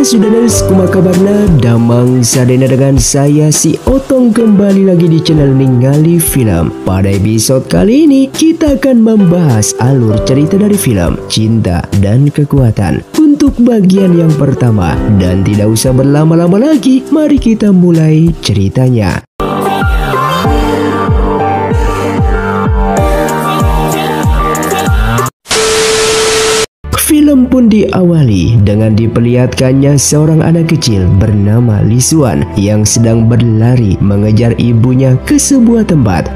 Sudanas, kumaha kabarna? Damang sadena dengan saya si Otong kembali lagi di channel Ningali Film. Pada episode kali ini kita akan membahas alur cerita dari film Cinta dan Kekuatan untuk bagian yang pertama. Dan tidak usah berlama-lama lagi, mari kita mulai ceritanya. Film pun diawali dengan diperlihatkannya seorang anak kecil bernama Lisuan yang sedang berlari mengejar ibunya ke sebuah tempat.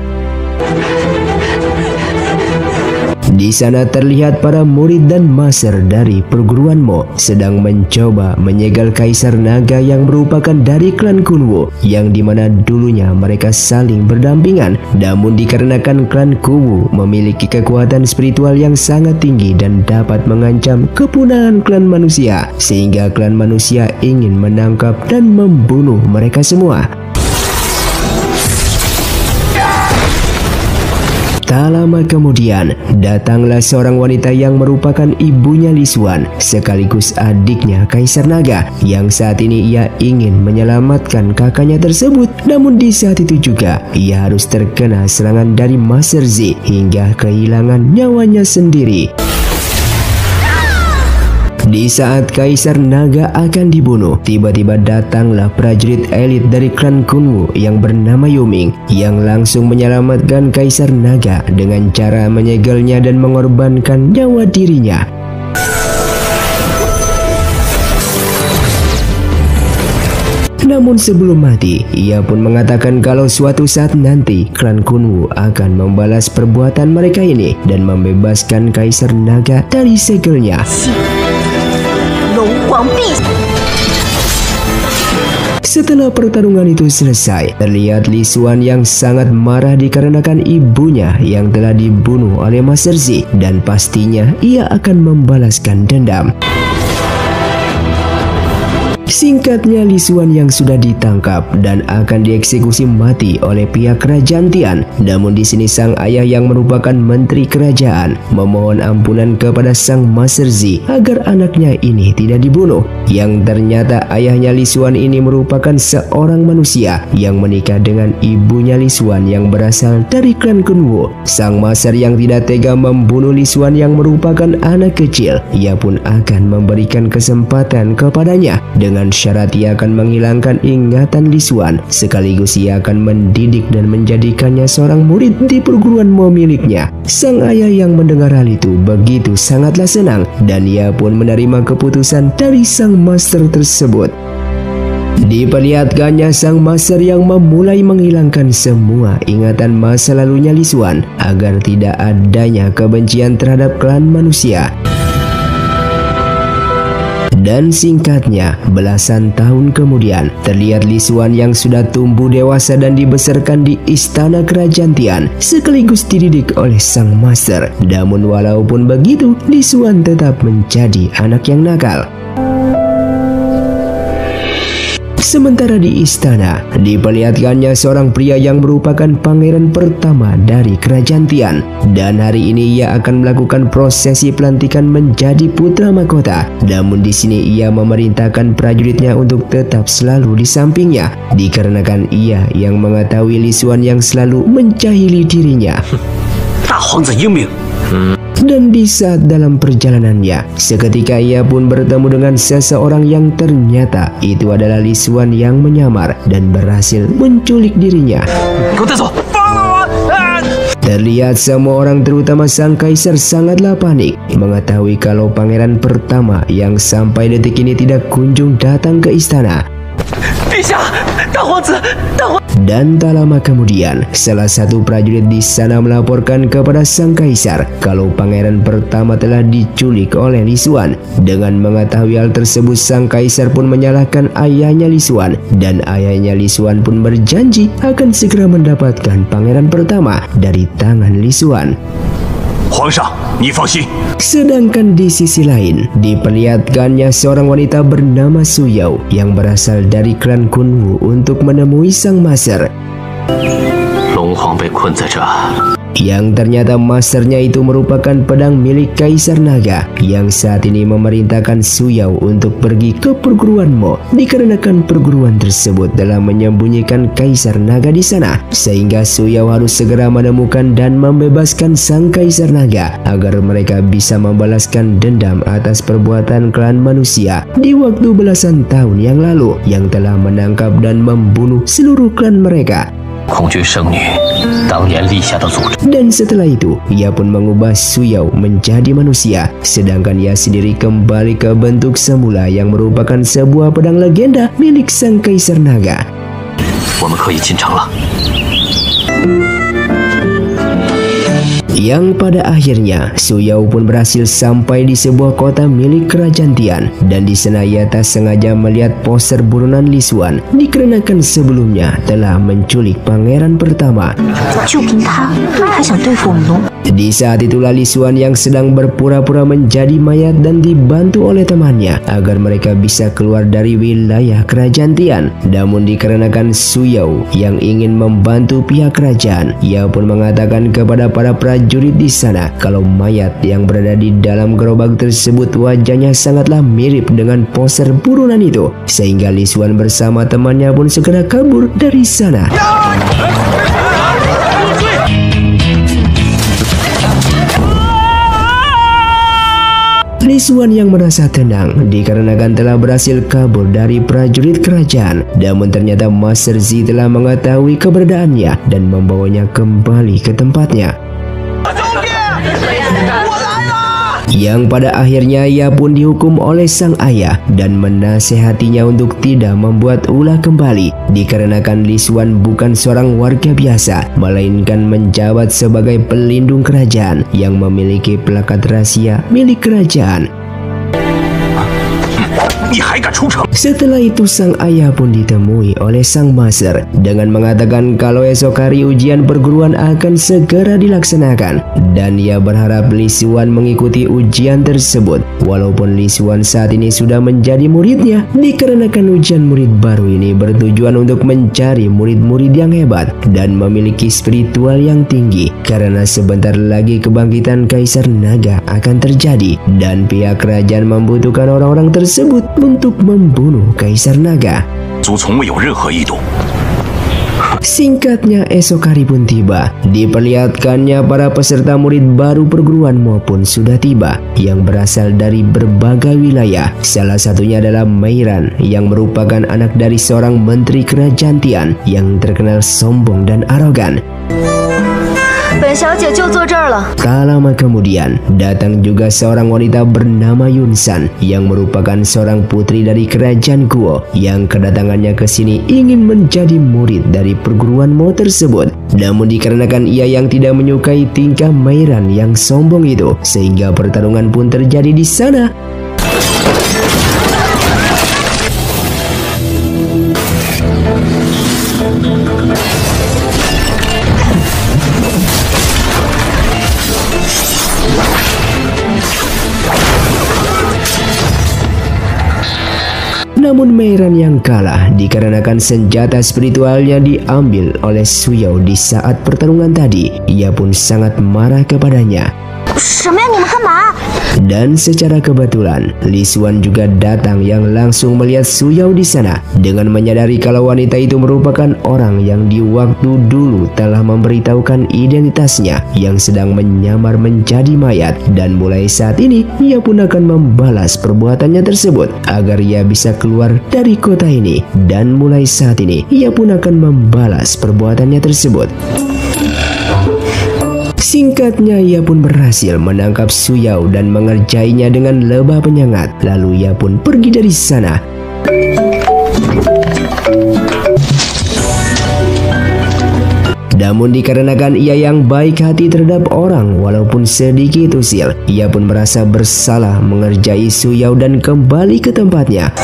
Di sana terlihat para murid dan master dari perguruan Mo sedang mencoba menyegel Kaisar Naga yang merupakan dari klan Kunwu, yang dimana dulunya mereka saling berdampingan. Namun dikarenakan klan Kunwu memiliki kekuatan spiritual yang sangat tinggi dan dapat mengancam kepunahan klan manusia, sehingga klan manusia ingin menangkap dan membunuh mereka semua. Tak lama kemudian, datanglah seorang wanita yang merupakan ibunya Lisuan, sekaligus adiknya Kaisar Naga, yang saat ini ia ingin menyelamatkan kakaknya tersebut. Namun di saat itu juga, ia harus terkena serangan dari Master Z hingga kehilangan nyawanya sendiri. Di saat Kaisar Naga akan dibunuh, tiba-tiba datanglah prajurit elit dari klan Kunwu yang bernama Yuming, yang langsung menyelamatkan Kaisar Naga dengan cara menyegelnya dan mengorbankan nyawa dirinya. Namun sebelum mati, ia pun mengatakan kalau suatu saat nanti klan Kunwu akan membalas perbuatan mereka ini dan membebaskan Kaisar Naga dari segelnya. Setelah pertarungan itu selesai, terlihat Lisuan yang sangat marah dikarenakan ibunya yang telah dibunuh oleh Master Z, dan pastinya ia akan membalaskan dendam. Singkatnya, Lisuan yang sudah ditangkap dan akan dieksekusi mati oleh pihak kerajaan Tian. Namun di sini sang ayah yang merupakan menteri kerajaan memohon ampunan kepada sang Master Z agar anaknya ini tidak dibunuh. Yang ternyata ayahnya Lisuan ini merupakan seorang manusia yang menikah dengan ibunya Lisuan yang berasal dari klan Kunwu. Sang Master yang tidak tega membunuh Lisuan yang merupakan anak kecil, ia pun akan memberikan kesempatan kepadanya dengan syarat ia akan menghilangkan ingatan Lisuan, sekaligus ia akan mendidik dan menjadikannya seorang murid di perguruan Mo miliknya. Sang ayah yang mendengar hal itu begitu sangatlah senang, dan ia pun menerima keputusan dari sang master tersebut. Diperlihatkannya sang master yang memulai menghilangkan semua ingatan masa lalunya Lisuan agar tidak adanya kebencian terhadap klan manusia. Dan singkatnya, belasan tahun kemudian, terlihat Lisuan yang sudah tumbuh dewasa dan dibesarkan di istana kerajaan Tian, sekaligus dididik oleh sang master. Namun walaupun begitu, Lisuan tetap menjadi anak yang nakal. Sementara di istana, diperlihatkannya seorang pria yang merupakan pangeran pertama dari kerajaan Tian, dan hari ini ia akan melakukan prosesi pelantikan menjadi putra mahkota. Namun di sini ia memerintahkan prajuritnya untuk tetap selalu di sampingnya, dikarenakan ia yang mengetahui Lisuan yang selalu menjahili dirinya. Dan di saat dalam perjalanannya, seketika ia pun bertemu dengan seseorang yang ternyata itu adalah Lisuan yang menyamar dan berhasil menculik dirinya. Terlihat semua orang, terutama sang kaisar, sangatlah panik mengetahui kalau pangeran pertama yang sampai detik ini tidak kunjung datang ke istana. Dan tak lama kemudian, salah satu prajurit di sana melaporkan kepada sang kaisar kalau pangeran pertama telah diculik oleh Lisuan. Dengan mengetahui hal tersebut, sang kaisar pun menyalahkan ayahnya Lisuan, dan ayahnya Lisuan pun berjanji akan segera mendapatkan pangeran pertama dari tangan Lisuan. Sedangkan di sisi lain, diperlihatkannya seorang wanita bernama Suyao yang berasal dari klan Kunwu untuk menemui sang master. 皇被困在这。 Yang ternyata masternya itu merupakan pedang milik Kaisar Naga yang saat ini memerintahkan Suyao untuk pergi ke perguruan Mo dikarenakan perguruan tersebut telah menyembunyikan Kaisar Naga di sana, sehingga Suyao harus segera menemukan dan membebaskan sang Kaisar Naga agar mereka bisa membalaskan dendam atas perbuatan klan manusia di waktu belasan tahun yang lalu yang telah menangkap dan membunuh seluruh klan mereka. 空军圣女当年立下的诅咒。 Dan setelah itu, ia pun mengubah Suyao menjadi manusia, sedangkan ia sendiri kembali ke bentuk semula yang merupakan sebuah pedang legenda milik sang Kaisar Naga. 我们可以进城了。 Yang pada akhirnya Suyao pun berhasil sampai di sebuah kota milik kerajaan Tian, dan di sana ia tak sengaja melihat poster buronan Li Xuan dikarenakan sebelumnya telah menculik pangeran pertama. Di saat itulah Li Xuan yang sedang berpura-pura menjadi mayat dan dibantu oleh temannya agar mereka bisa keluar dari wilayah kerajaan Tian. Namun dikarenakan Suyao yang ingin membantu pihak kerajaan, ia pun mengatakan kepada para prajurit di sana kalau mayat yang berada di dalam gerobak tersebut wajahnya sangatlah mirip dengan poster buronan itu, sehingga Li Xuan bersama temannya pun segera kabur dari sana. Li Xuan yang merasa tenang dikarenakan telah berhasil kabur dari prajurit kerajaan, namun ternyata Master Z telah mengetahui keberadaannya dan membawanya kembali ke tempatnya. Yang pada akhirnya ia pun dihukum oleh sang ayah dan menasehatinya untuk tidak membuat ulah kembali, dikarenakan Li Xuan bukan seorang warga biasa, melainkan menjabat sebagai pelindung kerajaan yang memiliki plakat rahasia milik kerajaan. Setelah itu sang ayah pun ditemui oleh sang master dengan mengatakan kalau esok hari ujian perguruan akan segera dilaksanakan, dan ia berharap Li Xuan mengikuti ujian tersebut walaupun Li Xuan saat ini sudah menjadi muridnya, dikarenakan ujian murid baru ini bertujuan untuk mencari murid-murid yang hebat dan memiliki spiritual yang tinggi, karena sebentar lagi kebangkitan Kaisar Naga akan terjadi dan pihak kerajaan membutuhkan orang-orang tersebut untuk membunuh Kaisar Naga. Singkatnya esok hari pun tiba. Diperlihatkannya para peserta murid baru perguruan maupun sudah tiba yang berasal dari berbagai wilayah. Salah satunya adalah Meiran yang merupakan anak dari seorang menteri kerajaan Tian yang terkenal sombong dan arogan. Tak lama kemudian datang juga seorang wanita bernama Yunsan yang merupakan seorang putri dari kerajaan Guo yang kedatangannya ke sini ingin menjadi murid dari perguruan Mo tersebut. Namun dikarenakan ia yang tidak menyukai tingkah Meiran yang sombong itu, sehingga pertarungan pun terjadi di sana. Namun Meiran yang kalah dikarenakan senjata spiritualnya diambil oleh Suyao di saat pertarungan tadi. Ia pun sangat marah kepadanya. Dan secara kebetulan Li Xuan juga datang yang langsung melihat Suyao di sana dengan menyadari kalau wanita itu merupakan orang yang di waktu dulu telah memberitahukan identitasnya yang sedang menyamar menjadi mayat, dan mulai saat ini ia pun akan membalas perbuatannya tersebut agar ia bisa keluar dari kota ini, dan mulai saat ini ia pun akan membalas perbuatannya tersebut. Singkatnya ia pun berhasil menangkap Suyao dan mengerjainya dengan lebah penyengat. Lalu ia pun pergi dari sana. Namun dikarenakan ia yang baik hati terhadap orang walaupun sedikit usil, ia pun merasa bersalah mengerjai Suyao dan kembali ke tempatnya.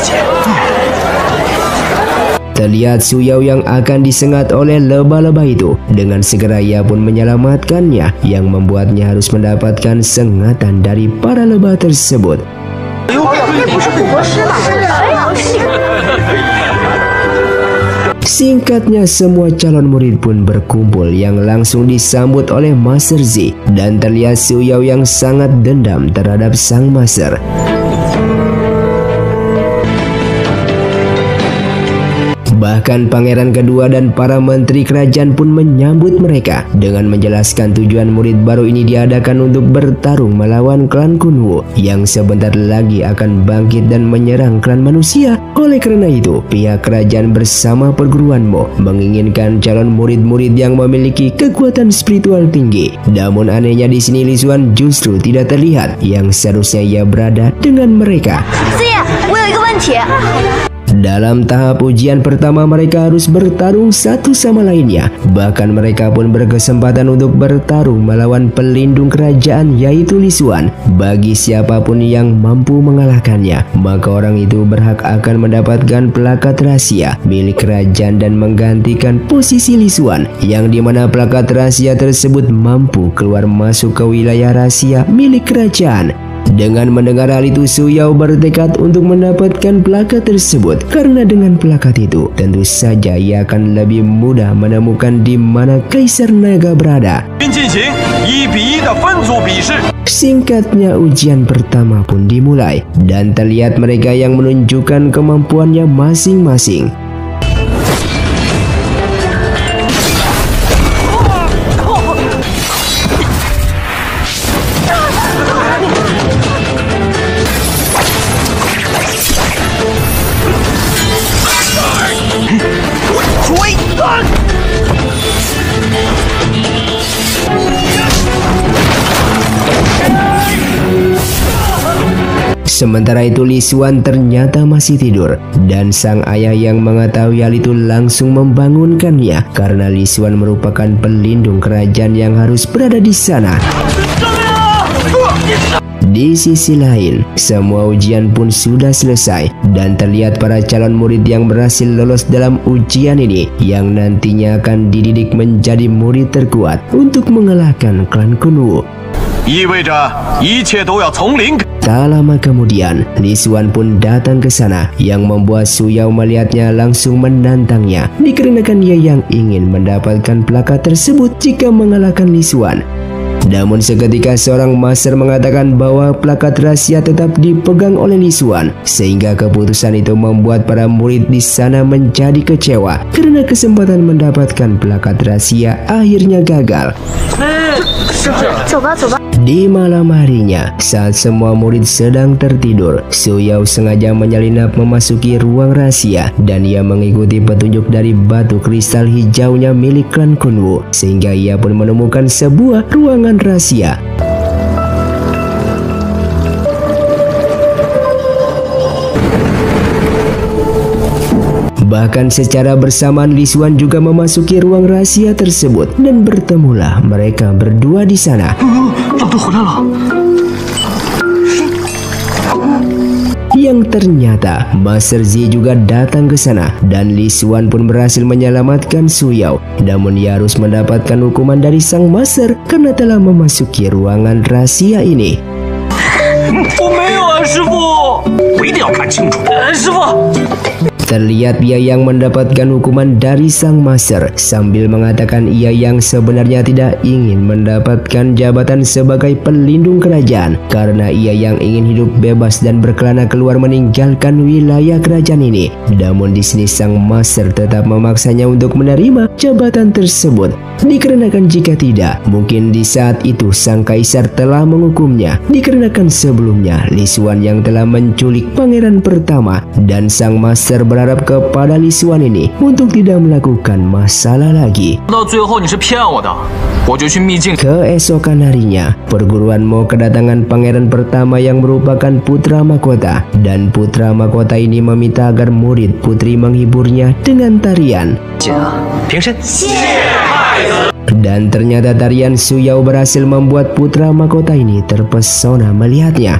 Terlihat Suyao yang akan disengat oleh lebah-lebah itu. Dengan segera ia pun menyelamatkannya, yang membuatnya harus mendapatkan sengatan dari para lebah tersebut. Singkatnya, semua calon murid pun berkumpul yang langsung disambut oleh Master Z, dan terlihat Su Yao yang sangat dendam terhadap sang master. Bahkan pangeran kedua dan para menteri kerajaan pun menyambut mereka dengan menjelaskan tujuan murid baru ini diadakan untuk bertarung melawan klan Kunwu yang sebentar lagi akan bangkit dan menyerang klan manusia. Oleh karena itu, pihak kerajaan bersama perguruan Mo menginginkan calon murid-murid yang memiliki kekuatan spiritual tinggi. Namun anehnya di sini Li Xuan justru tidak terlihat, yang seharusnya ia berada dengan mereka. Dalam tahap ujian pertama, mereka harus bertarung satu sama lainnya. Bahkan mereka pun berkesempatan untuk bertarung melawan pelindung kerajaan, yaitu Li Xuan. Bagi siapapun yang mampu mengalahkannya, maka orang itu berhak akan mendapatkan plakat rahasia milik kerajaan dan menggantikan posisi Li Xuan, yang dimana plakat rahasia tersebut mampu keluar masuk ke wilayah rahasia milik kerajaan. Dengan mendengar hal itu, Su Yao bertekad untuk mendapatkan plakat tersebut, karena dengan plakat itu tentu saja ia akan lebih mudah menemukan di mana Kaisar Naga berada. Singkatnya, ujian pertama pun dimulai dan terlihat mereka yang menunjukkan kemampuannya masing-masing. Sementara itu Li Xuan ternyata masih tidur, dan sang ayah yang mengetahui hal itu langsung membangunkannya, karena Li Xuan merupakan pelindung kerajaan yang harus berada di sana. Di sisi lain, semua ujian pun sudah selesai dan terlihat para calon murid yang berhasil lolos dalam ujian ini yang nantinya akan dididik menjadi murid terkuat untuk mengalahkan klan Kunwu. Tak lama kemudian, Li Xuan pun datang ke sana, yang membuat Su Yao melihatnya langsung menantangnya, dikarenakan dia yang ingin mendapatkan plakat tersebut jika mengalahkan Li Xuan. Namun seketika seorang master mengatakan bahwa plakat rahasia tetap dipegang oleh Li Xuan, sehingga keputusan itu membuat para murid di sana menjadi kecewa karena kesempatan mendapatkan plakat rahasia akhirnya gagal. Di malam harinya, saat semua murid sedang tertidur, Su Yao sengaja menyelinap memasuki ruang rahasia dan ia mengikuti petunjuk dari batu kristal hijaunya milik klan Kunwu, sehingga ia pun menemukan sebuah ruangan rahasia. Bahkan secara bersamaan Li Xuan juga memasuki ruang rahasia tersebut dan bertemulah mereka berdua di sana. Yang ternyata Master Z juga datang ke sana dan Li Xuan pun berhasil menyelamatkan Su Yao. Namun ia harus mendapatkan hukuman dari sang master karena telah memasuki ruangan rahasia ini. Terlihat ia yang mendapatkan hukuman dari sang master sambil mengatakan ia yang sebenarnya tidak ingin mendapatkan jabatan sebagai pelindung kerajaan karena ia yang ingin hidup bebas dan berkelana keluar meninggalkan wilayah kerajaan ini. Namun di sini sang master tetap memaksanya untuk menerima jabatan tersebut, dikarenakan jika tidak, mungkin di saat itu sang kaisar telah menghukumnya, dikarenakan sebelumnya Li Xuan yang telah menculik pangeran pertama, dan sang master berharap kepada Li Xuan ini untuk tidak melakukan masalah lagi. Keesokan harinya, perguruan Mo kedatangan pangeran pertama yang merupakan putra mahkota, dan putra mahkota ini meminta agar murid putri menghiburnya dengan tarian. Dan ternyata tarian Su Yao berhasil membuat putra mahkota ini terpesona melihatnya.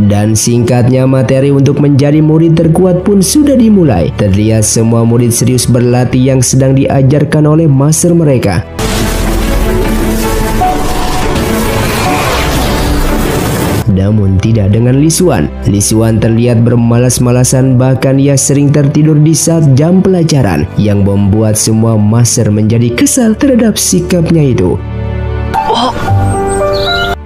Dan singkatnya, materi untuk menjadi murid terkuat pun sudah dimulai. Terlihat semua murid serius berlatih yang sedang diajarkan oleh master mereka. namun tidak dengan Li Xuan. Li Xuan terlihat bermalas-malasan, bahkan ia sering tertidur di saat jam pelajaran yang membuat semua master menjadi kesal terhadap sikapnya itu.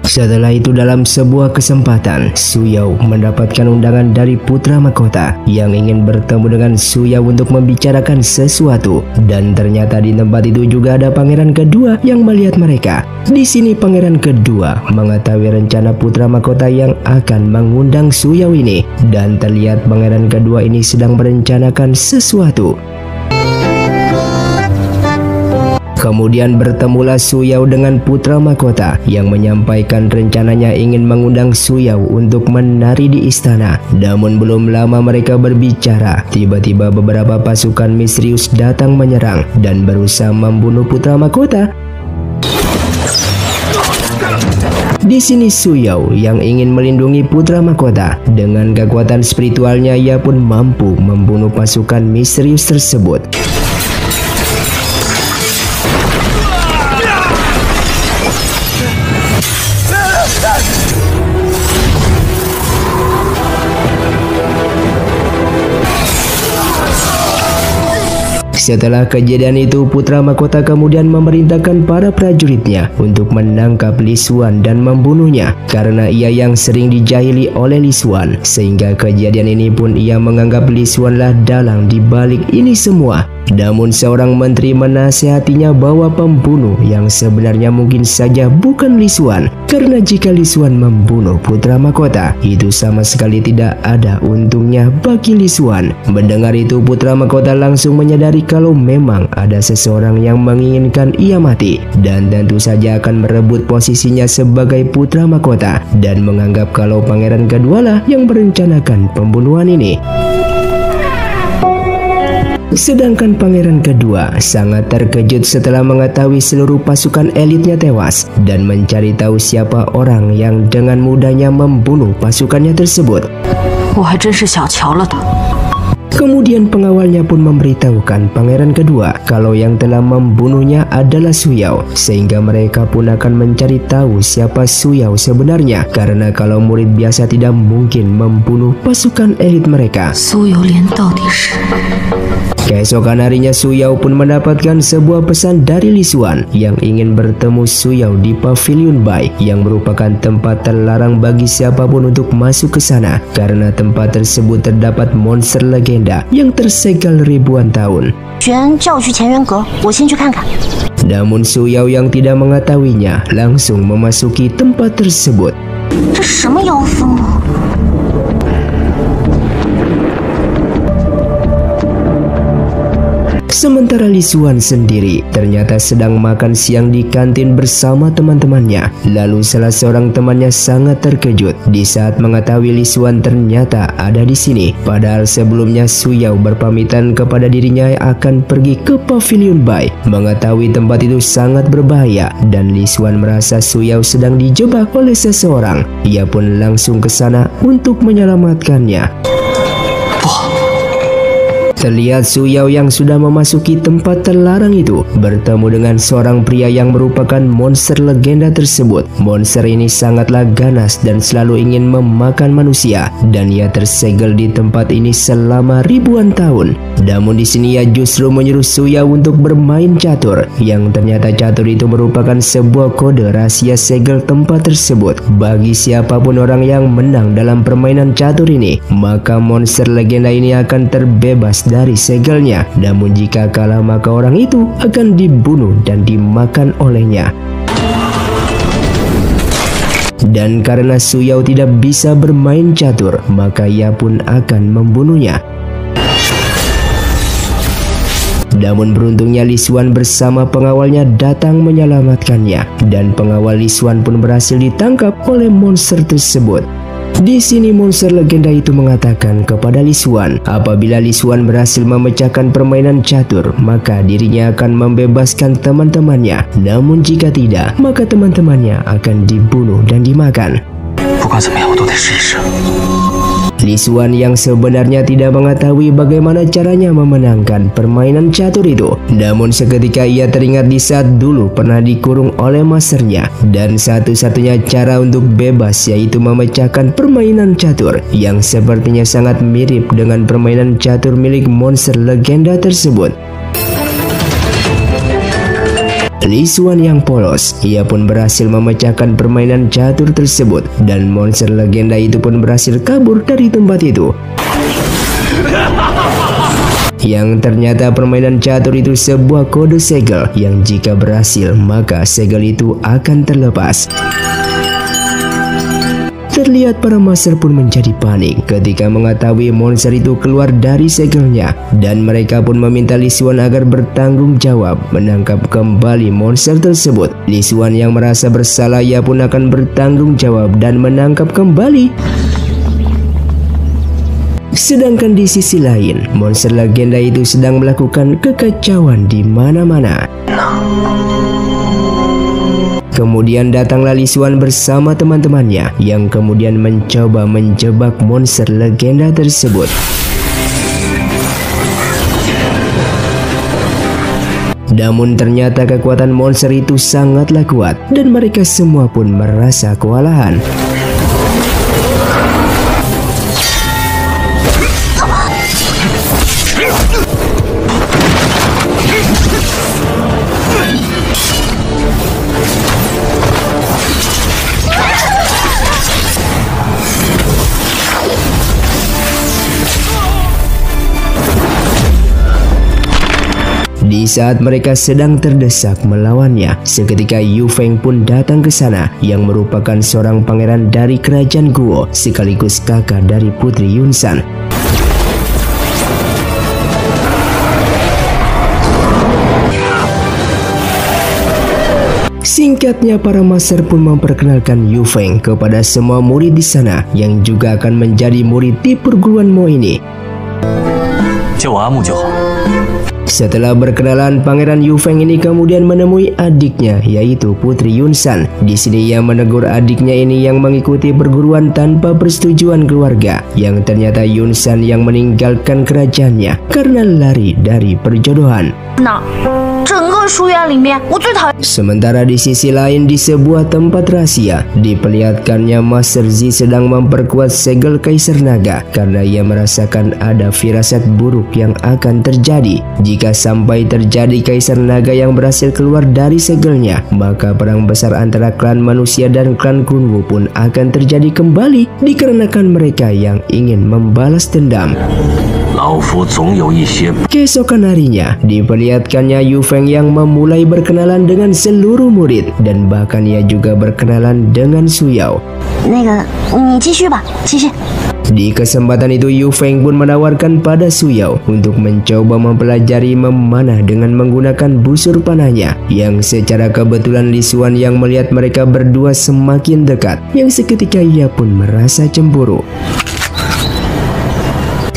Setelah itu dalam sebuah kesempatan, Su Yao mendapatkan undangan dari putra mahkota yang ingin bertemu dengan Su Yao untuk membicarakan sesuatu. Dan ternyata di tempat itu juga ada pangeran kedua yang melihat mereka. Di sini pangeran kedua mengetahui rencana putra mahkota yang akan mengundang Su Yao ini. Dan terlihat pangeran kedua ini sedang merencanakan sesuatu. Kemudian bertemulah Su Yao dengan putra mahkota yang menyampaikan rencananya ingin mengundang Su Yao untuk menari di istana. Namun belum lama mereka berbicara, tiba-tiba beberapa pasukan misterius datang menyerang dan berusaha membunuh putra mahkota. Di sini Su Yao yang ingin melindungi putra mahkota, dengan kekuatan spiritualnya ia pun mampu membunuh pasukan misterius tersebut. Setelah kejadian itu, putra mahkota kemudian memerintahkan para prajuritnya untuk menangkap Li Xuan dan membunuhnya karena ia yang sering dijahili oleh Li Xuan. Sehingga kejadian ini pun ia menganggap Li Xuan lah dalang di balik ini semua. Namun seorang menteri menasihatinya bahwa pembunuh yang sebenarnya mungkin saja bukan Li Xuan, karena jika Li Xuan membunuh putra mahkota, itu sama sekali tidak ada untungnya bagi Li Xuan. Mendengar itu, putra mahkota langsung menyadari kalau memang ada seseorang yang menginginkan ia mati, dan tentu saja akan merebut posisinya sebagai putra mahkota dan menganggap kalau pangeran kedualah yang merencanakan pembunuhan ini. Sedangkan pangeran kedua sangat terkejut setelah mengetahui seluruh pasukan elitnya tewas dan mencari tahu siapa orang yang dengan mudahnya membunuh pasukannya tersebut. Kemudian pengawalnya pun memberitahukan pangeran kedua kalau yang telah membunuhnya adalah Su Yao, sehingga mereka pun akan mencari tahu siapa Su Yao sebenarnya, karena kalau murid biasa tidak mungkin membunuh pasukan elit mereka. Keesokan harinya Su Yao pun mendapatkan sebuah pesan dari Li Xuan yang ingin bertemu Su Yao di Pavilion Bai, yang merupakan tempat terlarang bagi siapapun untuk masuk ke sana karena tempat tersebut terdapat monster legenda yang tersegel ribuan tahun. Namun Su Yao yang tidak mengetahuinya langsung memasuki tempat tersebut. Sementara Li Xuan sendiri ternyata sedang makan siang di kantin bersama teman-temannya. Lalu salah seorang temannya sangat terkejut di saat mengetahui Li Xuan ternyata ada di sini. Padahal sebelumnya Su Yao berpamitan kepada dirinya akan pergi ke Pavilion Bai. Mengetahui tempat itu sangat berbahaya dan Li Xuan merasa Su Yao sedang dijebak oleh seseorang. Ia pun langsung ke sana untuk menyelamatkannya. Terlihat Su Yao yang sudah memasuki tempat terlarang itu bertemu dengan seorang pria yang merupakan monster legenda tersebut. Monster ini sangatlah ganas dan selalu ingin memakan manusia, dan ia tersegel di tempat ini selama ribuan tahun. Namun di sini ia justru menyuruh Su Yao untuk bermain catur, yang ternyata catur itu merupakan sebuah kode rahasia segel tempat tersebut. Bagi siapapun orang yang menang dalam permainan catur ini, maka monster legenda ini akan terbebas dari segelnya. Namun jika kalah maka orang itu akan dibunuh dan dimakan olehnya. Dan karena Su Yao tidak bisa bermain catur, maka ia pun akan membunuhnya. Namun beruntungnya Li Xuan bersama pengawalnya datang menyelamatkannya, dan pengawal Li Xuan pun berhasil ditangkap oleh monster tersebut. Di sini monster legenda itu mengatakan kepada Li Xuan, apabila Li Xuan berhasil memecahkan permainan catur, maka dirinya akan membebaskan teman-temannya. Namun jika tidak, maka teman-temannya akan dibunuh dan dimakan. Li Xuan yang sebenarnya tidak mengetahui bagaimana caranya memenangkan permainan catur itu. Namun seketika ia teringat di saat dulu pernah dikurung oleh masternya, dan satu-satunya cara untuk bebas yaitu memecahkan permainan catur yang sepertinya sangat mirip dengan permainan catur milik monster legenda tersebut. Li Xuan yang polos, ia pun berhasil memecahkan permainan catur tersebut, dan monster legenda itu pun berhasil kabur dari tempat itu. Yang ternyata permainan catur itu sebuah kode segel yang jika berhasil maka segel itu akan terlepas. Terlihat para master pun menjadi panik ketika mengetahui monster itu keluar dari segelnya, dan mereka pun meminta Li Xuan agar bertanggung jawab menangkap kembali monster tersebut. Li Xuan yang merasa bersalah, ia pun akan bertanggung jawab dan menangkap kembali. Sedangkan di sisi lain, monster legenda itu sedang melakukan kekacauan di mana-mana. Kemudian datanglah Li Xuan bersama teman-temannya yang kemudian mencoba menjebak monster legenda tersebut. Namun ternyata kekuatan monster itu sangatlah kuat dan mereka semua pun merasa kewalahan. Di saat mereka sedang terdesak melawannya, seketika Yu Feng pun datang ke sana, yang merupakan seorang pangeran dari kerajaan Guo sekaligus kakak dari Putri Yunsan. Singkatnya, para master pun memperkenalkan Yu Feng kepada semua murid di sana yang juga akan menjadi murid di perguruan Mo ini. Setelah berkenalan, Pangeran Yu Feng ini kemudian menemui adiknya yaitu Putri Yunsan. Di sini ia menegur adiknya ini yang mengikuti perguruan tanpa persetujuan keluarga, yang ternyata Yunsan yang meninggalkan kerajaannya karena lari dari perjodohan. Sementara di sisi lain, di sebuah tempat rahasia, diperlihatkannya Master Zi sedang memperkuat segel Kaisar Naga karena ia merasakan ada firasat buruk yang akan terjadi. Jika sampai terjadi Kaisar Naga yang berhasil keluar dari segelnya, maka perang besar antara klan manusia dan klan Kunwu pun akan terjadi kembali dikarenakan mereka yang ingin membalas dendam. Keesokan harinya, diperlihatkannya Yu Feng yang memulai berkenalan dengan seluruh murid, dan bahkan ia juga berkenalan dengan Su Yao. Di kesempatan itu, Yu Feng pun menawarkan pada Su Yao untuk mencoba mempelajari memanah dengan menggunakan busur panahnya, yang secara kebetulan Li Xuan yang melihat mereka berdua semakin dekat, yang seketika ia pun merasa cemburu.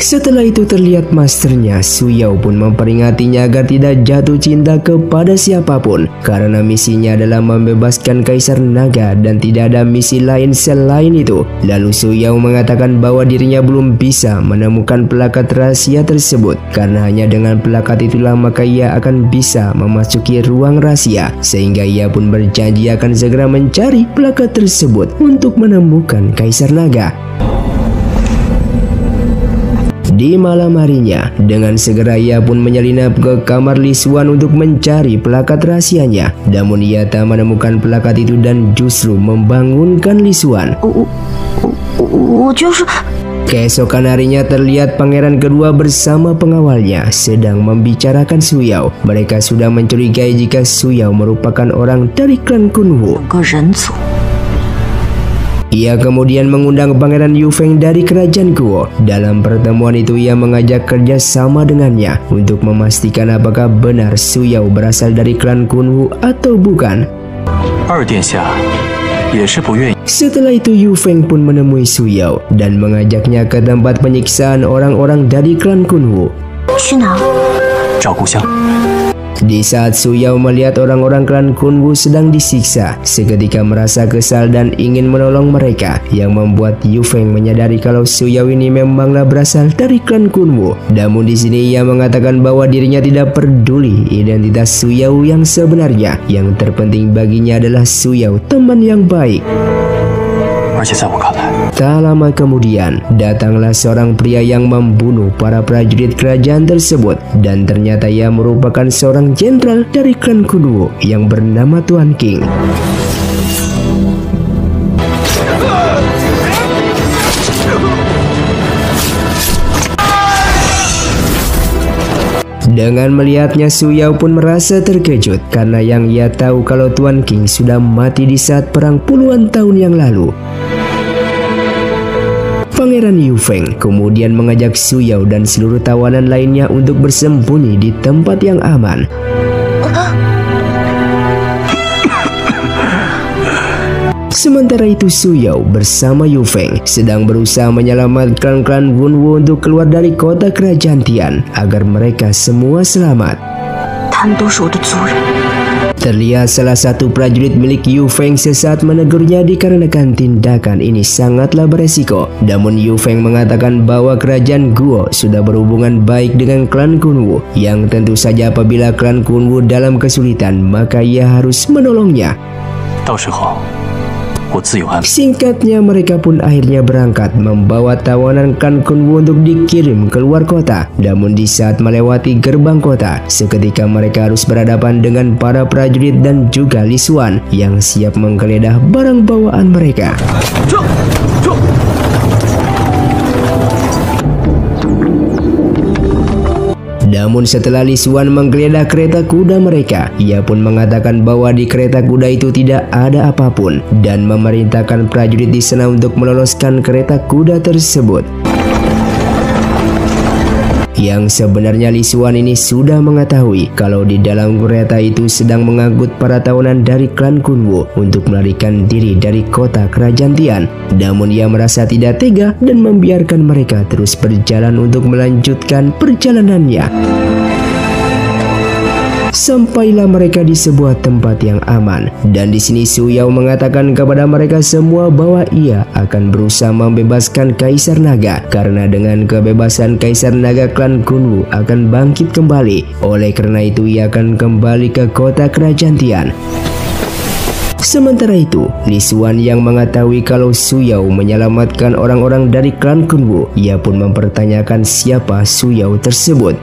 Setelah itu terlihat masternya Su Yao pun memperingatinya agar tidak jatuh cinta kepada siapapun karena misinya adalah membebaskan Kaisar Naga dan tidak ada misi lain selain itu. Lalu Su Yao mengatakan bahwa dirinya belum bisa menemukan pelakat rahasia tersebut karena hanya dengan pelakat itulah maka ia akan bisa memasuki ruang rahasia, sehingga ia pun berjanji akan segera mencari pelakat tersebut untuk menemukan Kaisar Naga. Di malam harinya, dengan segera ia pun menyelinap ke kamar Li Xuan untuk mencari pelakat rahasianya. Namun ia tak menemukan pelakat itu dan justru membangunkan Li Xuan. Keesokan harinya terlihat pangeran kedua bersama pengawalnya sedang membicarakan Su Yao. Mereka sudah mencurigai jika Su Yao merupakan orang dari klan Kunwu. Ia kemudian mengundang Pangeran Yu Feng dari kerajaan Guo. Dalam pertemuan itu ia mengajak kerjasama dengannya untuk memastikan apakah benar Su Yao berasal dari klan Kunwu atau bukan. Setelah itu Yu Feng pun menemui Su Yao dan mengajaknya ke tempat penyiksaan orang-orang dari klan Kunwu. Di saat Su Yao melihat orang-orang klan Kunwu sedang disiksa, seketika merasa kesal dan ingin menolong mereka, yang membuat Yu Feng menyadari kalau Su Yao ini memanglah berasal dari klan Kunwu. Namun di sini ia mengatakan bahwa dirinya tidak peduli identitas Su Yao yang sebenarnya. Yang terpenting baginya adalah Su Yao teman yang baik. Tak lama kemudian, datanglah seorang pria yang membunuh para prajurit kerajaan tersebut, dan ternyata ia merupakan seorang jenderal dari klan Kunwu yang bernama Tuan King. Dengan melihatnya, Su Yao pun merasa terkejut karena yang ia tahu kalau Tuan King sudah mati di saat perang puluhan tahun yang lalu. Pangeran Yu Feng kemudian mengajak Su Yao dan seluruh tawanan lainnya untuk bersembunyi di tempat yang aman. Sementara itu Su Yao bersama Yu Feng sedang berusaha menyelamatkan klan Kunwu untuk keluar dari kota kerajaan Tian agar mereka semua selamat. Terlihat salah satu prajurit milik Yu Feng sesaat menegurnya dikarenakan tindakan ini sangatlah beresiko. Namun Yu Feng mengatakan bahwa kerajaan Guo sudah berhubungan baik dengan klan Kunwu, yang tentu saja apabila klan Kunwu dalam kesulitan maka ia harus menolongnya. Singkatnya, mereka pun akhirnya berangkat membawa tawanan klan Kunwu untuk dikirim keluar kota. Namun di saat melewati gerbang kota, seketika mereka harus berhadapan dengan para prajurit dan juga Li Xuan yang siap menggeledah barang bawaan mereka. Namun setelah Li Xuan menggeledah kereta kuda mereka, ia pun mengatakan bahwa di kereta kuda itu tidak ada apapun dan memerintahkan prajurit di sana untuk meloloskan kereta kuda tersebut. Yang sebenarnya Li Xuan ini sudah mengetahui kalau di dalam kereta itu sedang mengangkut para tawanan dari klan Kunwu untuk melarikan diri dari kota kerajaan Tian. Namun ia merasa tidak tega dan membiarkan mereka terus berjalan untuk melanjutkan perjalanannya. Sampailah mereka di sebuah tempat yang aman, dan di sini Su Yao mengatakan kepada mereka semua bahwa ia akan berusaha membebaskan Kaisar Naga, karena dengan kebebasan Kaisar Naga klan Kunwu akan bangkit kembali. Oleh karena itu ia akan kembali ke kota kerajaan Tian. Sementara itu, Li Xuan yang mengetahui kalau Su Yao menyelamatkan orang-orang dari klan Kunwu, ia pun mempertanyakan siapa Su Yao tersebut.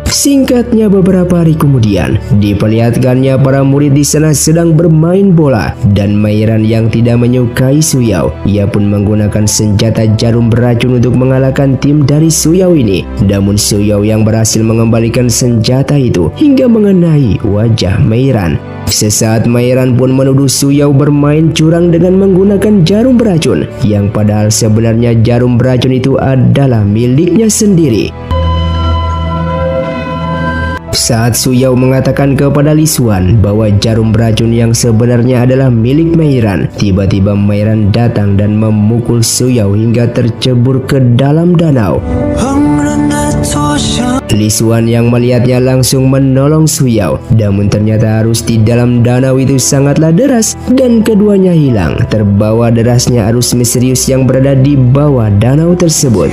Singkatnya, beberapa hari kemudian diperlihatkannya para murid di sana sedang bermain bola, dan Mei Ran yang tidak menyukai Su Yao, ia pun menggunakan senjata jarum beracun untuk mengalahkan tim dari Su Yao ini. Namun Su Yao yang berhasil mengembalikan senjata itu hingga mengenai wajah Mei Ran. Sesaat Mei Ran pun menuduh Su Yao bermain curang dengan menggunakan jarum beracun, yang padahal sebenarnya jarum beracun itu adalah miliknya sendiri. Saat Su Yao mengatakan kepada Li Xuan bahwa jarum beracun yang sebenarnya adalah milik Mei Ran, tiba-tiba Mei Ran datang dan memukul Su Yao hingga tercebur ke dalam danau. Li Xuan yang melihatnya langsung menolong Su Yao, namun ternyata arus di dalam danau itu sangatlah deras dan keduanya hilang terbawa derasnya arus misterius yang berada di bawah danau tersebut.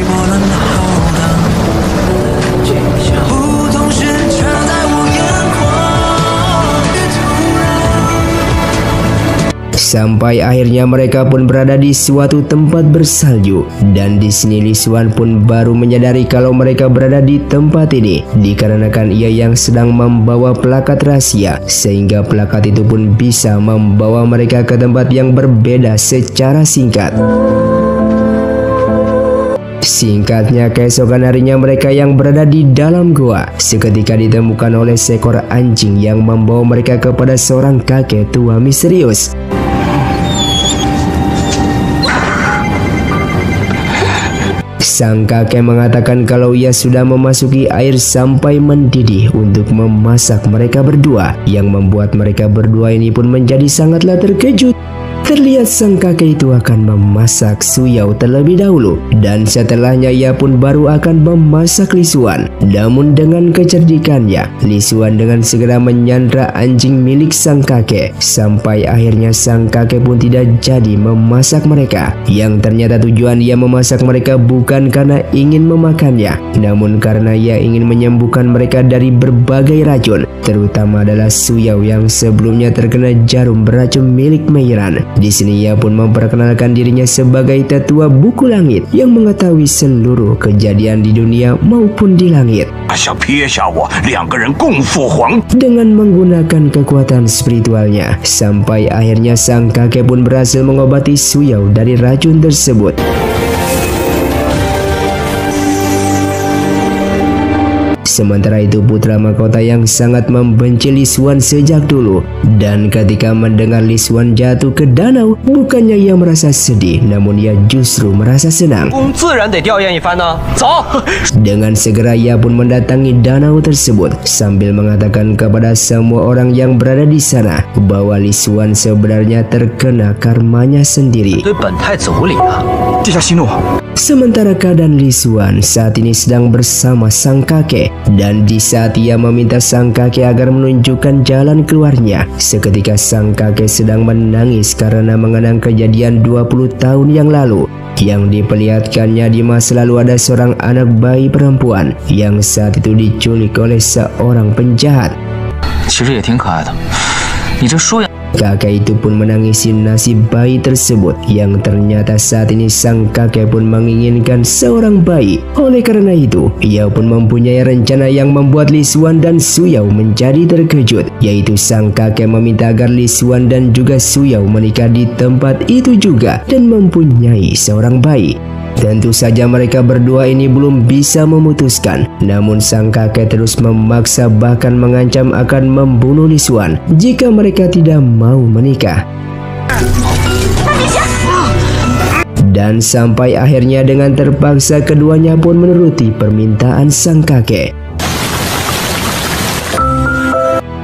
Sampai akhirnya mereka pun berada di suatu tempat bersalju, dan di sini Li Xuan pun baru menyadari kalau mereka berada di tempat ini dikarenakan ia yang sedang membawa plakat rahasia, sehingga plakat itu pun bisa membawa mereka ke tempat yang berbeda secara singkat. Singkatnya, keesokan harinya mereka yang berada di dalam goa seketika ditemukan oleh seekor anjing yang membawa mereka kepada seorang kakek tua misterius. Sang kakek mengatakan kalau ia sudah memasuki air sampai mendidih untuk memasak mereka berdua, yang membuat mereka berdua ini pun menjadi sangatlah terkejut. Terlihat sang kakek itu akan memasak Suyao terlebih dahulu, dan setelahnya ia pun baru akan memasak Li Xuan. Namun dengan kecerdikannya, Li Xuan dengan segera menyandra anjing milik sang kakek, sampai akhirnya sang kakek pun tidak jadi memasak mereka. Yang ternyata tujuan ia memasak mereka bukan karena ingin memakannya, namun karena ia ingin menyembuhkan mereka dari berbagai racun, terutama adalah Suyao yang sebelumnya terkena jarum beracun milik Meiran. Di sini ia pun memperkenalkan dirinya sebagai tetua buku langit yang mengetahui seluruh kejadian di dunia maupun di langit. Dengan menggunakan kekuatan spiritualnya, sampai akhirnya sang kakek pun berhasil mengobati Suyao dari racun tersebut. Sementara itu putra mahkota yang sangat membenci Li Xuan sejak dulu, dan ketika mendengar Li Xuan jatuh ke danau, bukannya ia merasa sedih, namun ia justru merasa senang. Dengan segera ia pun mendatangi danau tersebut sambil mengatakan kepada semua orang yang berada di sana bahwa Li Xuan sebenarnya terkena karmanya sendiri. Sementara keadaan Li Xuan saat ini sedang bersama sang kakek, dan di saat ia meminta sang kakek agar menunjukkan jalan keluarnya, seketika sang kakek sedang menangis karena mengenang kejadian 20 tahun yang lalu. Yang diperlihatkannya di masa lalu ada seorang anak bayi perempuan yang saat itu diculik oleh seorang penjahat. Kakek itu pun menangisi nasib bayi tersebut, yang ternyata saat ini sang kakek pun menginginkan seorang bayi. Oleh karena itu, ia pun mempunyai rencana yang membuat Li Xuan dan Suyao menjadi terkejut, yaitu sang kakek meminta agar Li Xuan dan juga Suyao menikah di tempat itu juga dan mempunyai seorang bayi. Tentu saja mereka berdua ini belum bisa memutuskan, namun sang kakek terus memaksa bahkan mengancam akan membunuh Li Xuan jika mereka tidak mau menikah. Dan sampai akhirnya dengan terpaksa keduanya pun menuruti permintaan sang kakek.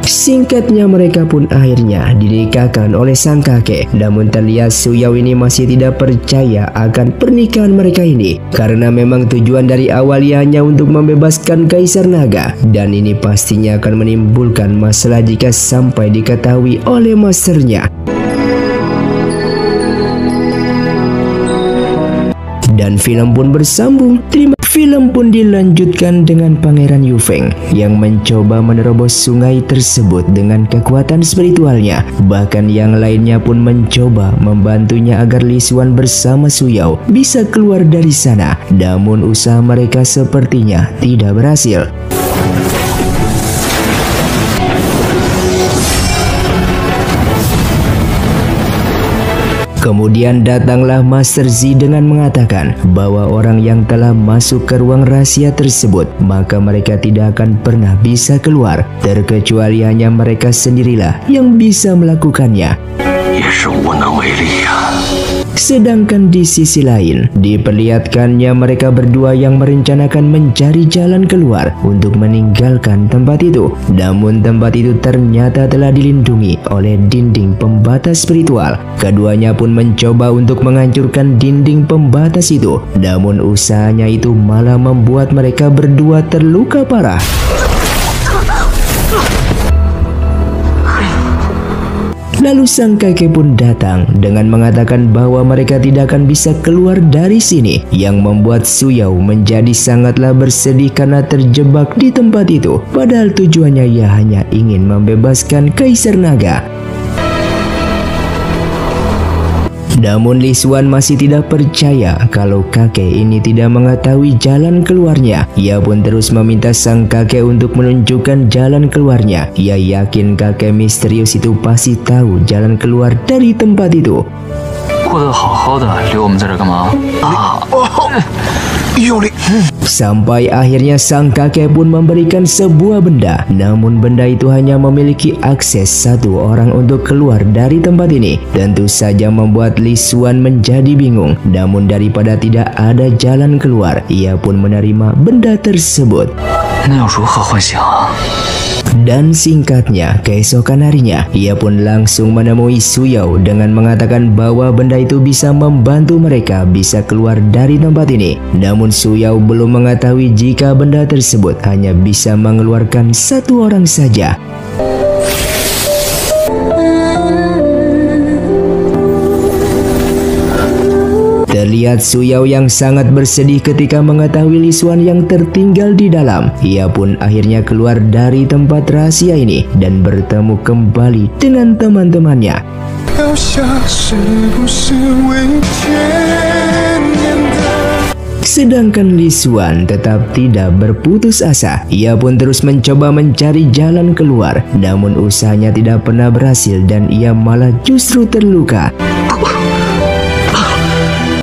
Singkatnya mereka pun akhirnya dinikahkan oleh sang kakek. Namun terlihat Suyao ini masih tidak percaya akan pernikahan mereka ini, karena memang tujuan dari awal ia hanya untuk membebaskan Kaisar Naga, dan ini pastinya akan menimbulkan masalah jika sampai diketahui oleh masternya. Dan film pun bersambung. Film pun dilanjutkan dengan Pangeran Yu Feng yang mencoba menerobos sungai tersebut dengan kekuatan spiritualnya. Bahkan yang lainnya pun mencoba membantunya agar Li Xuan bersama Suyao bisa keluar dari sana. Namun usaha mereka sepertinya tidak berhasil. Kemudian datanglah Master Zi dengan mengatakan bahwa orang yang telah masuk ke ruang rahasia tersebut, maka mereka tidak akan pernah bisa keluar, terkecuali hanya mereka sendirilah yang bisa melakukannya. Sedangkan di sisi lain, diperlihatkannya mereka berdua yang merencanakan mencari jalan keluar untuk meninggalkan tempat itu. Namun tempat itu ternyata telah dilindungi oleh dinding pembatas spiritual. Keduanya pun mencoba untuk menghancurkan dinding pembatas itu. Namun usahanya itu malah membuat mereka berdua terluka parah. Lalu sang kakek pun datang dengan mengatakan bahwa mereka tidak akan bisa keluar dari sini, yang membuat Suyao menjadi sangatlah bersedih karena terjebak di tempat itu. Padahal tujuannya ia hanya ingin membebaskan Kaisar Naga. Namun Li Xuan masih tidak percaya kalau kakek ini tidak mengetahui jalan keluarnya. Ia pun terus meminta sang kakek untuk menunjukkan jalan keluarnya. Ia yakin kakek misterius itu pasti tahu jalan keluar dari tempat itu. Sampai akhirnya sang kakek pun memberikan sebuah benda. Namun benda itu hanya memiliki akses satu orang untuk keluar dari tempat ini. Tentu saja membuat Li Xuan menjadi bingung. Namun daripada tidak ada jalan keluar, ia pun menerima benda tersebut. Dan singkatnya, keesokan harinya, ia pun langsung menemui Su Yao dengan mengatakan bahwa benda itu bisa membantu mereka bisa keluar dari tempat ini. Namun Su Yao belum mengetahui jika benda tersebut hanya bisa mengeluarkan satu orang saja. Terlihat Su Yao yang sangat bersedih ketika mengetahui Li Xuan yang tertinggal di dalam. Ia pun akhirnya keluar dari tempat rahasia ini dan bertemu kembali dengan teman-temannya. Sedangkan Li Xuan tetap tidak berputus asa. Ia pun terus mencoba mencari jalan keluar. Namun usahanya tidak pernah berhasil dan ia malah justru terluka.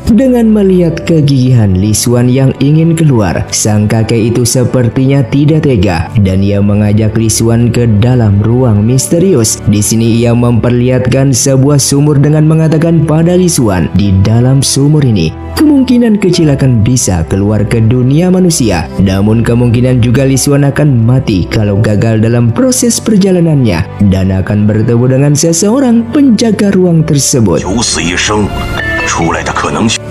Dengan melihat kegigihan Li Xuan yang ingin keluar, sang kakek itu sepertinya tidak tega dan ia mengajak Li Xuan ke dalam ruang misterius. Di sini ia memperlihatkan sebuah sumur dengan mengatakan pada Li Xuan, di dalam sumur ini kemungkinan kecil akan bisa keluar ke dunia manusia. Namun kemungkinan juga Li Xuan akan mati kalau gagal dalam proses perjalanannya dan akan bertemu dengan seseorang penjaga ruang tersebut.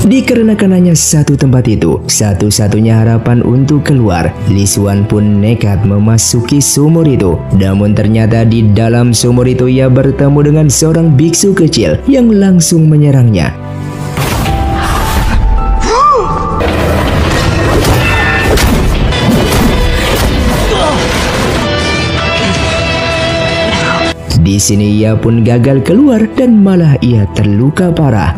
Dikarenakan hanya satu tempat itu, satu-satunya harapan untuk keluar, Li Xuan pun nekat memasuki sumur itu. Namun ternyata di dalam sumur itu ia bertemu dengan seorang biksu kecil yang langsung menyerangnya. Di sini ia pun gagal keluar dan malah ia terluka parah.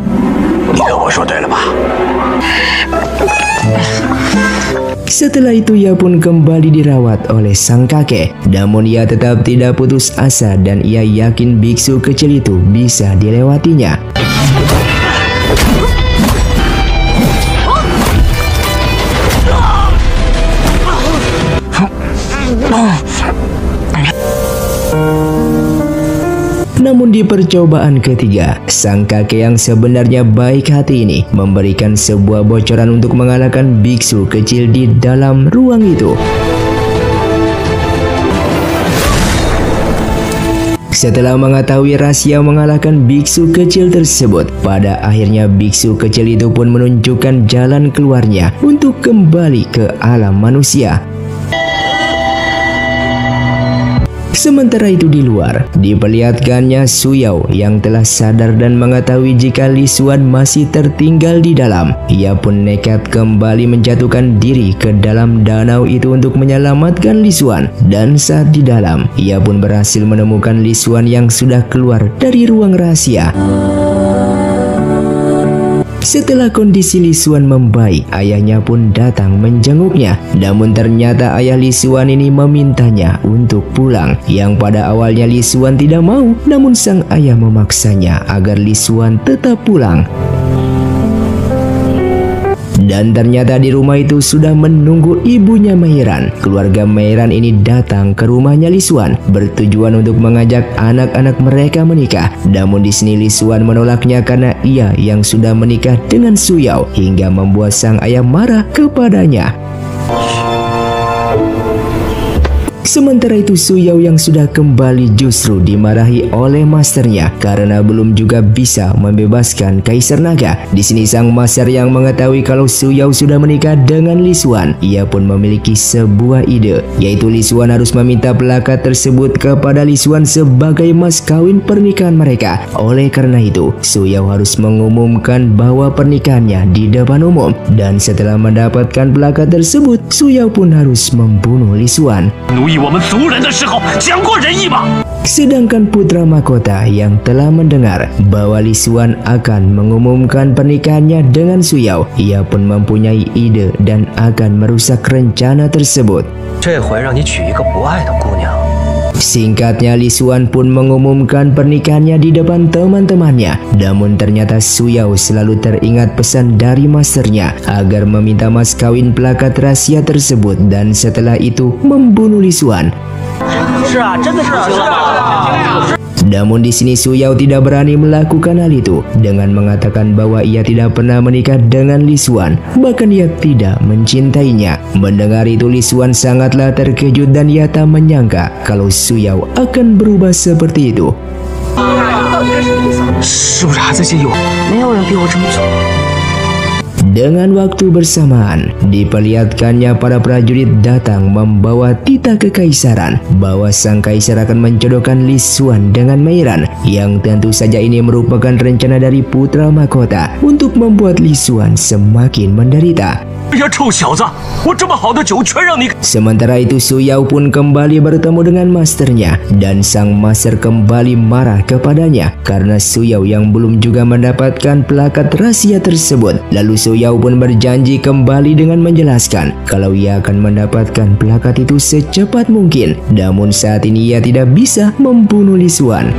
Setelah itu ia pun kembali dirawat oleh sang kakek. Namun ia tetap tidak putus asa dan ia yakin biksu kecil itu bisa dilewatinya. Namun di percobaan ketiga, sang kakek yang sebenarnya baik hati ini memberikan sebuah bocoran untuk mengalahkan biksu kecil di dalam ruang itu. Setelah mengetahui rahasia mengalahkan biksu kecil tersebut, pada akhirnya biksu kecil itu pun menunjukkan jalan keluarnya untuk kembali ke alam manusia. Sementara itu di luar, diperlihatkannya Su Yao yang telah sadar dan mengetahui jika Li Xuan masih tertinggal di dalam. Ia pun nekat kembali menjatuhkan diri ke dalam danau itu untuk menyelamatkan Li Xuan. Dan saat di dalam, ia pun berhasil menemukan Li Xuan yang sudah keluar dari ruang rahasia. Setelah kondisi Li Xuan membaik, ayahnya pun datang menjenguknya. Namun ternyata ayah Li Xuan ini memintanya untuk pulang. Yang pada awalnya Li Xuan tidak mau, namun sang ayah memaksanya agar Li Xuan tetap pulang. Dan ternyata di rumah itu sudah menunggu ibunya Meiran. Keluarga Meiran ini datang ke rumahnya Li Xuan bertujuan untuk mengajak anak-anak mereka menikah. Namun di sini Li Xuan menolaknya karena ia yang sudah menikah dengan Su Yao hingga membuat sang ayah marah kepadanya. Sementara itu Su Yao yang sudah kembali justru dimarahi oleh masternya karena belum juga bisa membebaskan Kaisar Naga. Di sini sang master yang mengetahui kalau Su Yao sudah menikah dengan Li Xuan, ia pun memiliki sebuah ide, yaitu Li Xuan harus meminta plakat tersebut kepada Li Xuan sebagai mas kawin pernikahan mereka. Oleh karena itu, Su Yao harus mengumumkan bahwa pernikahannya di depan umum. Dan setelah mendapatkan plakat tersebut, Su Yao pun harus membunuh Li Xuan. Sedangkan putra mahkota yang telah mendengar bahwa Li Xuan akan mengumumkan pernikahannya dengan Su Yao, ia pun mempunyai ide dan akan merusak rencana tersebut. Singkatnya, Li Xuan pun mengumumkan pernikahannya di depan teman-temannya. Namun ternyata Su Yao selalu teringat pesan dari masternya agar meminta mas kawin plakat rahasia tersebut dan setelah itu membunuh Li Xuan. Namun di sini Su Yao tidak berani melakukan hal itu dengan mengatakan bahwa ia tidak pernah menikah dengan Li Xuan, bahkan ia tidak mencintainya. Mendengar itu Li Xuan sangatlah terkejut dan ia tak menyangka kalau Su Yao akan berubah seperti itu. 是不是还在介意我？没有人逼我这么做。 Dengan waktu bersamaan, diperlihatkannya para prajurit datang membawa titah kekaisaran bahwa sang kaisar akan menjodohkan Li Xuan dengan Mei Ran, yang tentu saja ini merupakan rencana dari putra mahkota untuk membuat Li Xuan semakin menderita. 哎呀，臭小子！我这么好的酒全让你。 Sementara itu Su Yao pun kembali bertemu dengan masternya dan sang master kembali marah kepadanya karena Su Yao yang belum juga mendapatkan plakat rahasia tersebut. Lalu Su Yao pun berjanji kembali dengan menjelaskan kalau ia akan mendapatkan plakat itu secepat mungkin. Namun saat ini ia tidak bisa membunuh Li Xuan.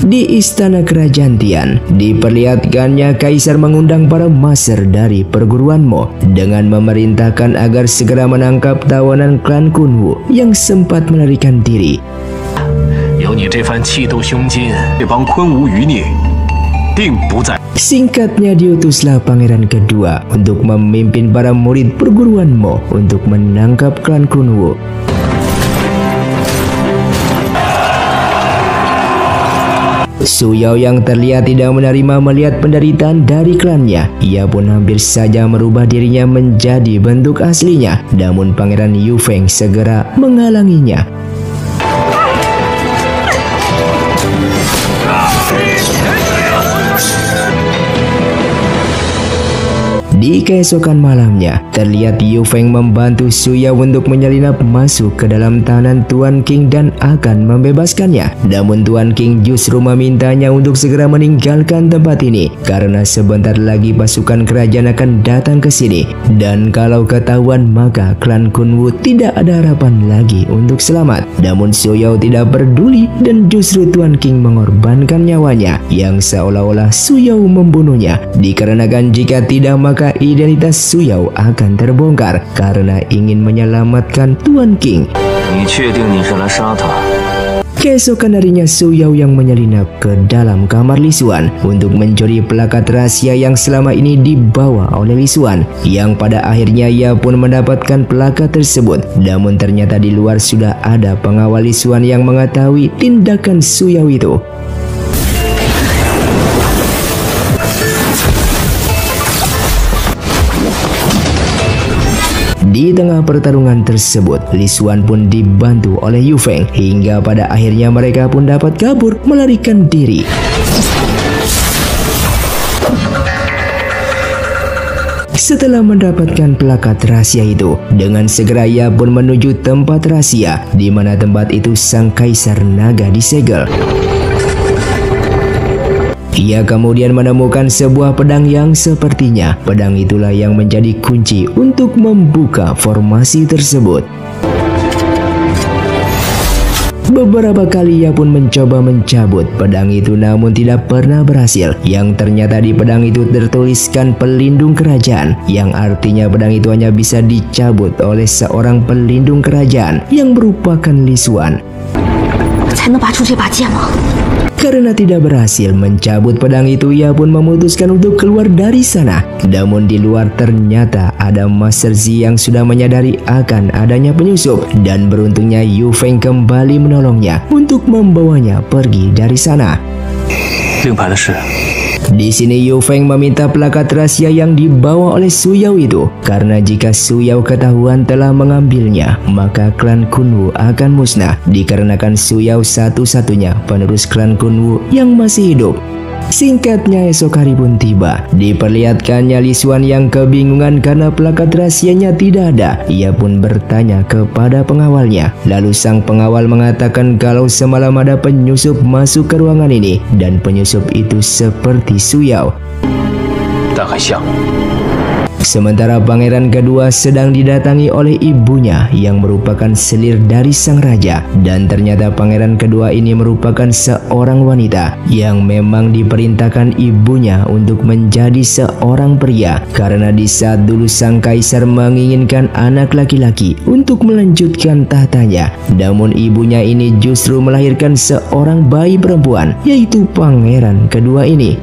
Di istana kerajaan Tian, diperlihatkannya kaisar mengundang para master dari perguruan Mo dengan memerintahkan agar segera menangkap tawanan klan Kunwu yang sempat melarikan diri. 有你这番气度胸襟，这帮昆吾余孽定不在。 Singkatnya diutuslah pangeran kedua untuk memimpin para murid perguruan Mo untuk menangkap klan Kunwu. Su Yao yang terlihat tidak menerima melihat penderitaan dari klannya. Ia pun hampir saja merubah dirinya menjadi bentuk aslinya. Namun Pangeran Yu Feng segera menghalanginya. Di keesokan malamnya, terlihat Yu Feng membantu Su Yao untuk menyelinap masuk ke dalam tahanan Tuan King dan akan membebaskannya. Namun Tuan King justru memintanya untuk segera meninggalkan tempat ini karena sebentar lagi pasukan kerajaan akan datang ke sini. Dan kalau ketahuan maka klan Kunwu tidak ada harapan lagi untuk selamat. Namun Su Yao tidak peduli dan justru Tuan King mengorbankan nyawanya yang seolah-olah Su Yao membunuhnya. Dikarenakan jika tidak maka identitas Su Yao akan terbongkar karena ingin menyelamatkan Tuan King. 你确定你是来杀他？ Keesokan harinya Su Yao yang menyelinap ke dalam kamar Li Xuan untuk mencuri plakat rahasia yang selama ini dibawa oleh Li Xuan, yang pada akhirnya ia pun mendapatkan plakat tersebut. Namun ternyata di luar sudah ada pengawal Li Xuan yang mengetahui tindakan Su Yao itu. Di tengah pertarungan tersebut, Li Xuan pun dibantu oleh Yu Feng hingga pada akhirnya mereka pun dapat kabur melarikan diri. Setelah mendapatkan plakat rahasia itu, dengan segera ia pun menuju tempat rahasia di mana tempat itu sang kaisar naga disegel. Ia kemudian menemukan sebuah pedang yang sepertinya pedang itulah yang menjadi kunci untuk membuka formasi tersebut. Beberapa kali ia pun mencoba mencabut pedang itu namun tidak pernah berhasil. Yang ternyata di pedang itu tertuliskan pelindung kerajaan, yang artinya pedang itu hanya bisa dicabut oleh seorang pelindung kerajaan yang merupakan Li Xuan. Karena tidak berhasil mencabut pedang itu, ia pun memutuskan untuk keluar dari sana. Namun di luar ternyata ada Master Zi yang sudah menyadari akan adanya penyusup, dan beruntungnya Yu Feng kembali menolongnya untuk membawanya pergi dari sana. Di sini Yu Feng meminta plakat rahasia yang dibawa oleh Su Yao itu, karena jika Su Yao ketahuan telah mengambilnya, maka klan Kunwu akan musnah, dikarenakan Su Yao satu-satunya penerus klan Kunwu yang masih hidup. Singkatnya esok hari pun tiba. Diperlihatkannya Li Xuan yang kebingungan karena plakat rahasianya tidak ada. Ia pun bertanya kepada pengawalnya. Lalu sang pengawal mengatakan kalau semalam ada penyusup masuk ke ruangan ini, dan penyusup itu seperti Su Yao. Sementara pangeran kedua sedang didatangi oleh ibunya yang merupakan selir dari sang raja. Dan ternyata pangeran kedua ini merupakan seorang wanita yang memang diperintahkan ibunya untuk menjadi seorang pria. Karena di saat dulu sang kaisar menginginkan anak laki-laki untuk melanjutkan tahtanya, namun ibunya ini justru melahirkan seorang bayi perempuan, yaitu pangeran kedua ini.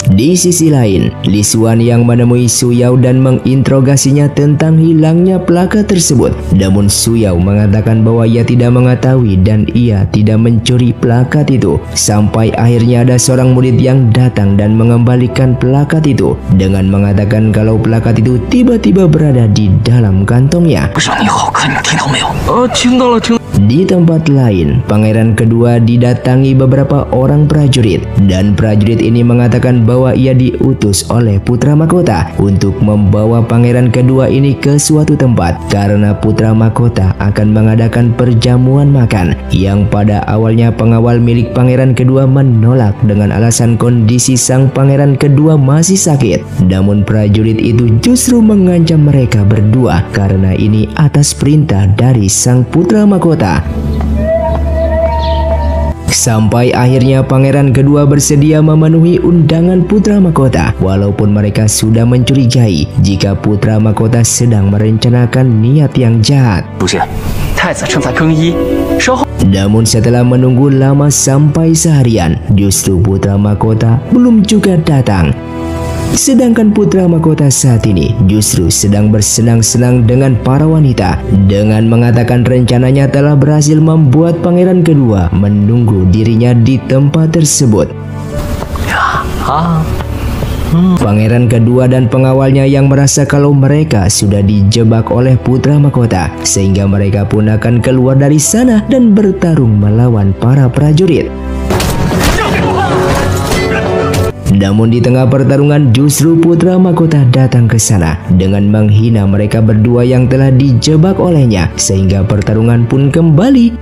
Di sisi lain, Li Xuan yang menemui Su Yao dan menginterogasinya tentang hilangnya plakat tersebut. Namun Su Yao mengatakan bahwa ia tidak mengetahui dan ia tidak mencuri plakat itu. Sampai akhirnya ada seorang murid yang datang dan mengembalikan plakat itu dengan mengatakan kalau plakat itu tiba-tiba berada di dalam kantongnya. Di tempat lain, pangeran kedua didatangi beberapa orang prajurit, dan prajurit ini mengatakan bahwa ia diutus oleh putra mahkota untuk membawa pangeran kedua ini ke suatu tempat karena putra mahkota akan mengadakan perjamuan makan yang pada awalnya pengawal milik pangeran kedua menolak dengan alasan kondisi sang pangeran kedua masih sakit. Namun prajurit itu justru mengancam mereka berdua karena ini atas perintah dari sang putra mahkota. Sampai akhirnya pangeran kedua bersedia memenuhi undangan putra mahkota, walaupun mereka sudah mencurigai jika putra mahkota sedang merencanakan niat yang jahat. Namun setelah menunggu lama sampai seharian, justru putra mahkota belum juga datang. Sedangkan putra mahkota saat ini justru sedang bersenang-senang dengan para wanita dengan mengatakan rencananya telah berhasil membuat pangeran kedua menunggu dirinya di tempat tersebut. Pangeran kedua dan pengawalnya yang merasa kalau mereka sudah dijebak oleh putra mahkota, sehingga mereka pun akan keluar dari sana dan bertarung melawan para prajurit. Namun di tengah pertarungan justru putra mahkota datang ke sana dengan menghina mereka berdua yang telah dijebak olehnya, sehingga pertarungan pun kembali.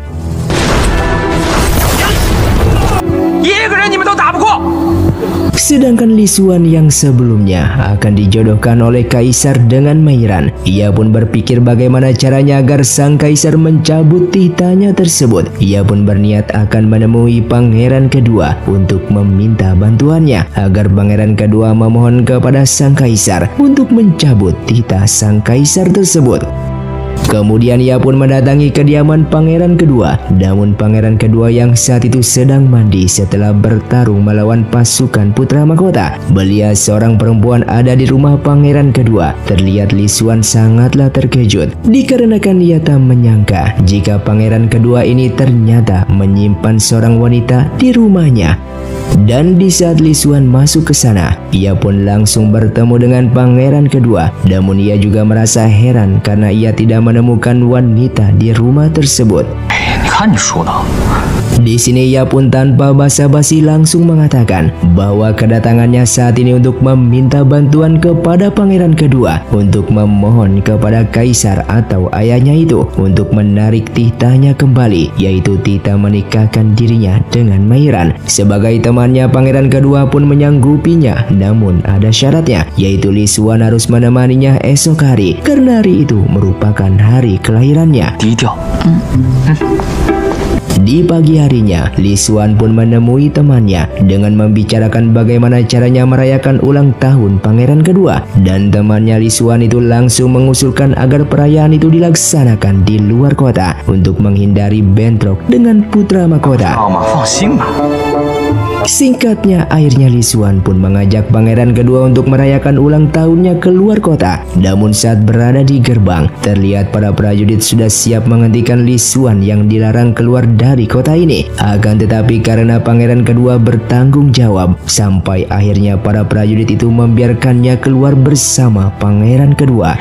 Sedangkan Li Xuan yang sebelumnya akan dijodohkan oleh kaisar dengan Mei Ran, ia pun berpikir bagaimana caranya agar sang kaisar mencabut titanya tersebut. Ia pun berniat akan menemui pangeran kedua untuk meminta bantuannya agar pangeran kedua memohon kepada sang kaisar untuk mencabut titah sang kaisar tersebut. Kemudian ia pun mendatangi kediaman pangeran kedua. Namun pangeran kedua yang saat itu sedang mandi setelah bertarung melawan pasukan putra mahkota. Melihat seorang perempuan ada di rumah pangeran kedua, terlihat Li Xuan sangatlah terkejut dikarenakan ia tak menyangka jika pangeran kedua ini ternyata menyimpan seorang wanita di rumahnya. Dan di saat Li Xuan masuk ke sana, ia pun langsung bertemu dengan pangeran kedua. Namun ia juga merasa heran karena ia tidak menemukan wanita di rumah tersebut. Di sini ia pun tanpa basa-basi langsung mengatakan bahwa kedatangannya saat ini untuk meminta bantuan kepada pangeran kedua untuk memohon kepada kaisar atau ayahnya itu untuk menarik titahnya kembali, yaitu titah menikahkan dirinya dengan Mei Ran. Sebagai temannya, pangeran kedua pun menyanggupinya, namun ada syaratnya, yaitu Li Xuan harus menemaninya esok hari karena hari itu merupakan hari kelahirannya. Di pagi harinya, Li Xuan pun menemui temannya dengan membicarakan bagaimana caranya merayakan ulang tahun pangeran kedua. Dan temannya Li Xuan itu langsung mengusulkan agar perayaan itu dilaksanakan di luar kota untuk menghindari bentrok dengan putra mahkota. Singkatnya, akhirnya Li Xuan pun mengajak pangeran kedua untuk merayakan ulang tahunnya ke luar kota. Namun saat berada di gerbang, terlihat para prajurit sudah siap menghentikan Li Xuan yang dilarang keluar dari kota ini. Akan tetapi karena pangeran kedua bertanggung jawab, sampai akhirnya para prajurit itu membiarkannya keluar bersama pangeran kedua.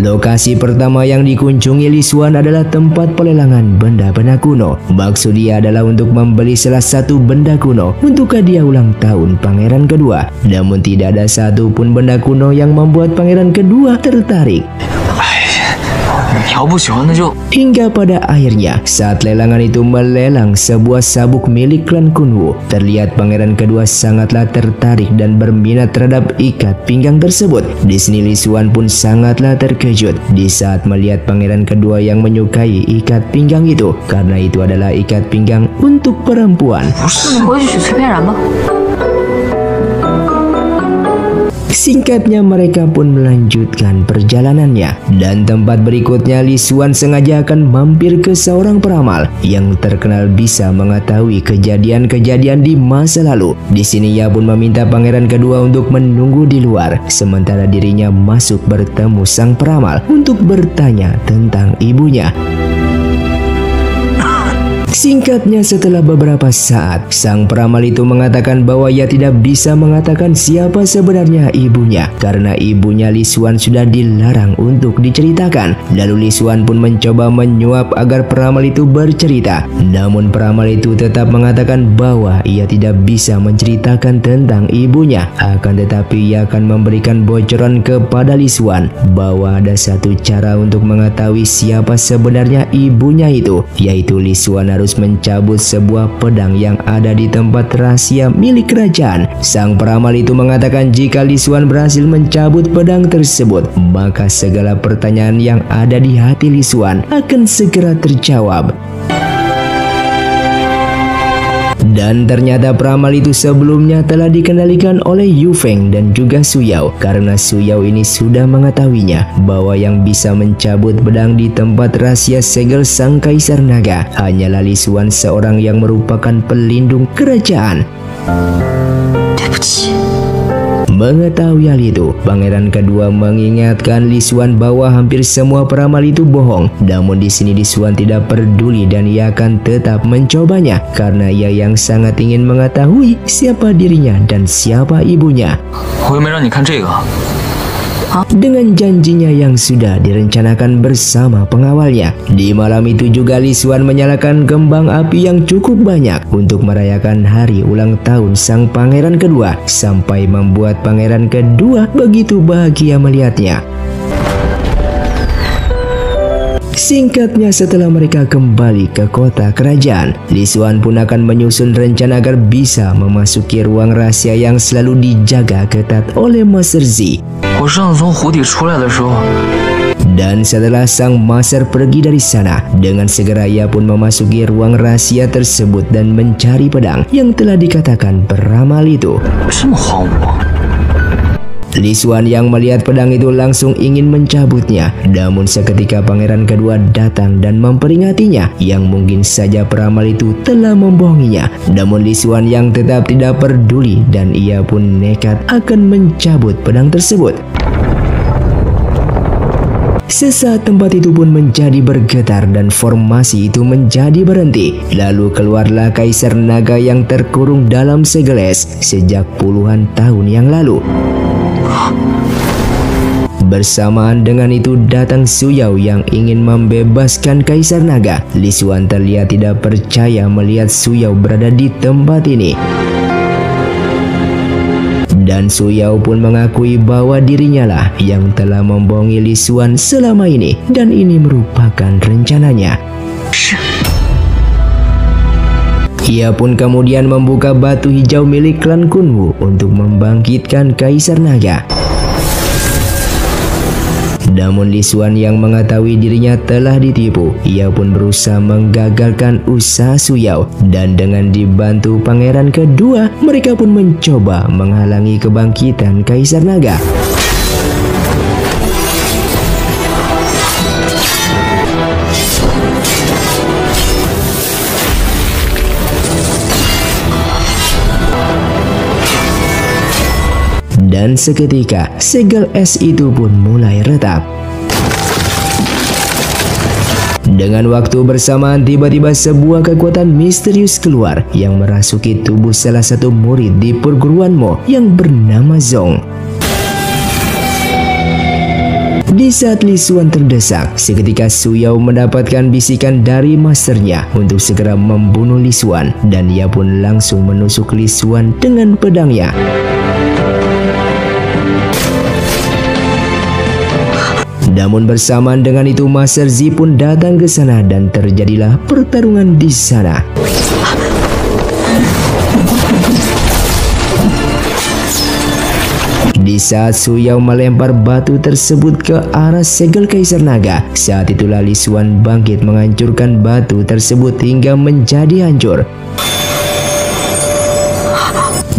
Lokasi pertama yang dikunjungi Li Xuan adalah tempat pelelangan benda-benda kuno. Maksud dia adalah untuk membeli salah satu benda kuno untuk hadiah ulang tahun pangeran kedua. Namun tidak ada satupun benda kuno yang membuat pangeran kedua tertarik. 要不喜欢那就 Hingga pada akhirnya saat lelangan itu melelang sebuah sabuk milik klan Kunwu, terlihat pangeran kedua sangatlah tertarik dan berminat terhadap ikat pinggang tersebut. Di sini Li Xuan pun sangatlah terkejut di saat melihat pangeran kedua yang menyukai ikat pinggang itu, karena itu adalah ikat pinggang untuk perempuan. 你回去娶崔翩然吧。 Singkatnya mereka pun melanjutkan perjalanannya, dan tempat berikutnya Li Xuan sengaja akan mampir ke seorang peramal yang terkenal bisa mengetahui kejadian-kejadian di masa lalu. Di sini ia pun meminta pangeran kedua untuk menunggu di luar, sementara dirinya masuk bertemu sang peramal untuk bertanya tentang ibunya. Singkatnya setelah beberapa saat, sang peramal itu mengatakan bahwa ia tidak bisa mengatakan siapa sebenarnya ibunya karena ibunya Li Xuan sudah dilarang untuk diceritakan. Lalu Li Xuan pun mencoba menyuap agar peramal itu bercerita. Namun peramal itu tetap mengatakan bahwa ia tidak bisa menceritakan tentang ibunya. Akan tetapi ia akan memberikan bocoran kepada Li Xuan bahwa ada satu cara untuk mengetahui siapa sebenarnya ibunya itu, yaitu Li Xuan harus mencabut sebuah pedang yang ada di tempat rahasia milik kerajaan. Sang peramal itu mengatakan jika Li Xuan berhasil mencabut pedang tersebut, maka segala pertanyaan yang ada di hati Li Xuan akan segera terjawab. Dan ternyata peramal itu sebelumnya telah dikendalikan oleh Yu Feng dan juga Su Yao, karena Su Yao ini sudah mengetahuinya bahwa yang bisa mencabut pedang di tempat rahasia segel sang kaisar naga hanyalah Li Xuan, seorang yang merupakan pelindung kerajaan. Mengetahui hal itu, pangeran kedua mengingatkan Li Xuan bahwa hampir semua peramal itu bohong. Namun di sini Li Xuan tidak peduli dan ia akan tetap mencobanya karena ia yang sangat ingin mengetahui siapa dirinya dan siapa ibunya. 我又没让你看这个。 Dengan janjinya yang sudah direncanakan bersama pengawalnya, di malam itu juga Li Xuan menyalakan kembang api yang cukup banyak untuk merayakan hari ulang tahun sang pangeran kedua, sampai membuat pangeran kedua begitu bahagia melihatnya. Singkatnya setelah mereka kembali ke kota kerajaan, Li Xuan pun akan menyusun rencana agar bisa memasuki ruang rahasia yang selalu dijaga ketat oleh Master Z. 我上次从湖底出来的时候， Dan setelah sang master pergi dari sana, dengan segera ia pun memasuki ruang rahasia tersebut dan mencari pedang yang telah dikatakan peramal itu. 这么荒芜。 Li Xuan yang melihat pedang itu langsung ingin mencabutnya, namun seketika pangeran kedua datang dan memperingatinya yang mungkin saja peramal itu telah membohonginya. Namun Li Xuan yang tetap tidak peduli dan ia pun nekat akan mencabut pedang tersebut. Sesaat tempat itu pun menjadi bergetar dan formasi itu menjadi berhenti. Lalu keluarlah kaisar naga yang terkurung dalam segel es sejak puluhan tahun yang lalu. Bersamaan dengan itu datang Su Yao yang ingin membebaskan kaisar naga. Li Xuan terlihat tidak percaya melihat Su Yao berada di tempat ini. Dan Su Yao pun mengakui bahwa dirinya lah yang telah membohongi Li Xuan selama ini, dan ini merupakan rencananya. Ia pun kemudian membuka batu hijau milik klan Kunwu untuk membangkitkan kaisar naga. Namun Li Xuan yang mengetahui dirinya telah ditipu, ia pun berusaha menggagalkan usaha Su Yao, dan dengan dibantu pangeran kedua, mereka pun mencoba menghalangi kebangkitan kaisar naga. Dan seketika segel es itu pun mulai retak. Dengan waktu bersamaan tiba-tiba sebuah kekuatan misterius keluar yang merasuki tubuh salah satu murid di perguruan Mo yang bernama Zong. Di saat Li Xuan terdesak, seketika Su Yao mendapatkan bisikan dari masternya untuk segera membunuh Li Xuan, dan ia pun langsung menusuk Li Xuan dengan pedangnya. Namun bersamaan dengan itu Master Z pun datang ke sana dan terjadilah pertarungan di sana. Di saat Su Yao melempar batu tersebut ke arah segel Kaisar Naga, saat itulah Li Xuan bangkit menghancurkan batu tersebut hingga menjadi hancur.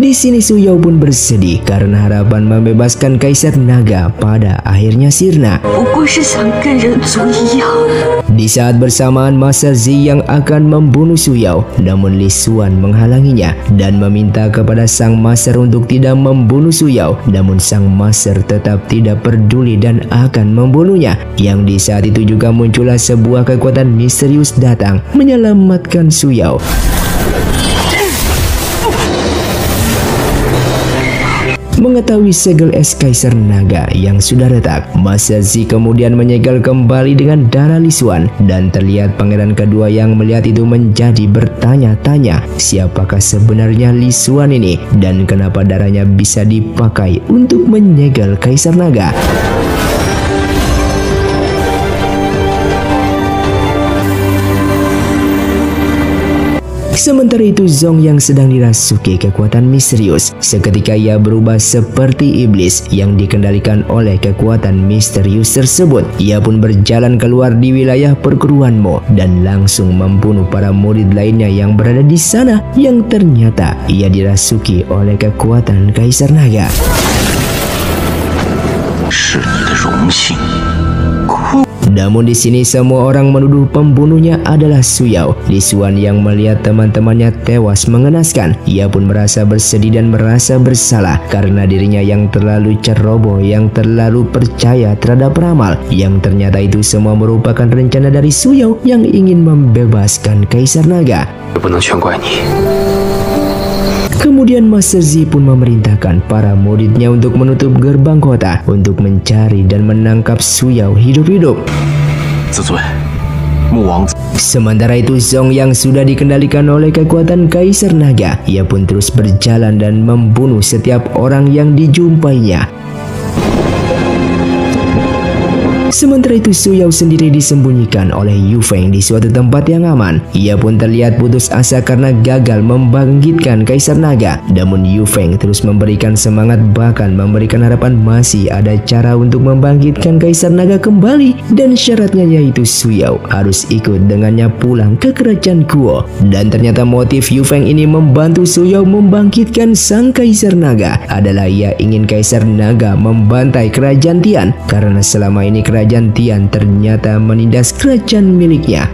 Di sini Su Yao pun bersedih karena harapan membebaskan Kaisar Naga pada akhirnya sirna. Di saat bersamaan Master Z yang akan membunuh Su Yao, namun Li Xuan menghalanginya dan meminta kepada sang Master untuk tidak membunuh Su Yao. Namun sang Master tetap tidak peduli dan akan membunuhnya. Yang di saat itu juga muncullah sebuah kekuatan misterius datang menyelamatkan Su Yao. Mengetahui segel es Kaisar Naga yang sudah retak, Master Z kemudian menyegel kembali dengan darah Li Xuan dan terlihat pangeran kedua yang melihat itu menjadi bertanya-tanya siapakah sebenarnya Li Xuan ini dan kenapa darahnya bisa dipakai untuk menyegel Kaisar Naga. Sementara itu Zong yang sedang dirasuki kekuatan misterius, seketika ia berubah seperti iblis yang dikendalikan oleh kekuatan misterius tersebut. Ia pun berjalan keluar di wilayah perguruan Mo dan langsung membunuh para murid lainnya yang berada di sana yang ternyata ia dirasuki oleh kekuatan Kaisar Naga. Namun di sini semua orang menuduh pembunuhnya adalah Su Yao. Li Xuan yang melihat teman-temannya tewas mengenaskan, ia pun merasa bersedih dan merasa bersalah karena dirinya yang terlalu ceroboh, yang terlalu percaya terhadap ramal, yang ternyata itu semua merupakan rencana dari Su Yao yang ingin membebaskan Kaisar Naga. Kemudian Master Z pun memerintahkan para muridnya untuk menutup gerbang kota untuk mencari dan menangkap Su Yao hidup-hidup. Sementara itu Zong yang sudah dikendalikan oleh kekuatan Kaisar Naga, ia pun terus berjalan dan membunuh setiap orang yang dijumpainya. Sementara itu Su Yao sendiri disembunyikan oleh Yu Feng di suatu tempat yang aman. Ia pun terlihat putus asa karena gagal membangkitkan Kaisar Naga. Namun Yu Feng terus memberikan semangat, bahkan memberikan harapan masih ada cara untuk membangkitkan Kaisar Naga kembali. Dan syaratnya yaitu Su Yao harus ikut dengannya pulang ke kerajaan Guo. Dan ternyata motif Yu Feng ini membantu Su Yao membangkitkan sang Kaisar Naga adalah ia ingin Kaisar Naga membantai kerajaan Tian, karena selama ini kerajaan Tian ternyata menindas kerajaan miliknya.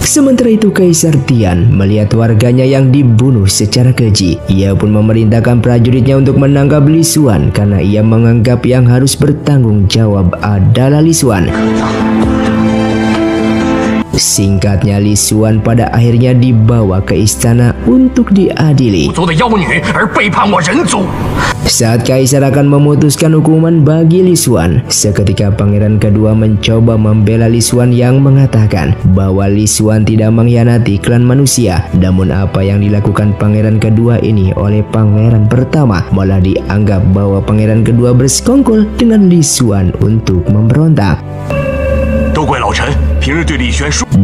Sementara itu Kaisar Tian melihat warganya yang dibunuh secara keji. Ia pun memerintahkan prajuritnya untuk menangkap Li Xuan karena ia menganggap yang harus bertanggung jawab adalah Li Xuan. Singkatnya Li Xuan pada akhirnya dibawa ke istana untuk diadili. Saat Kaisar akan memutuskan hukuman bagi Li Xuan, seketika pangeran kedua mencoba membela Li Xuan yang mengatakan bahwa Li Xuan tidak mengkhianati klan manusia. Namun apa yang dilakukan pangeran kedua ini oleh pangeran pertama malah dianggap bahwa pangeran kedua bersekongkol dengan Li Xuan untuk memberontak.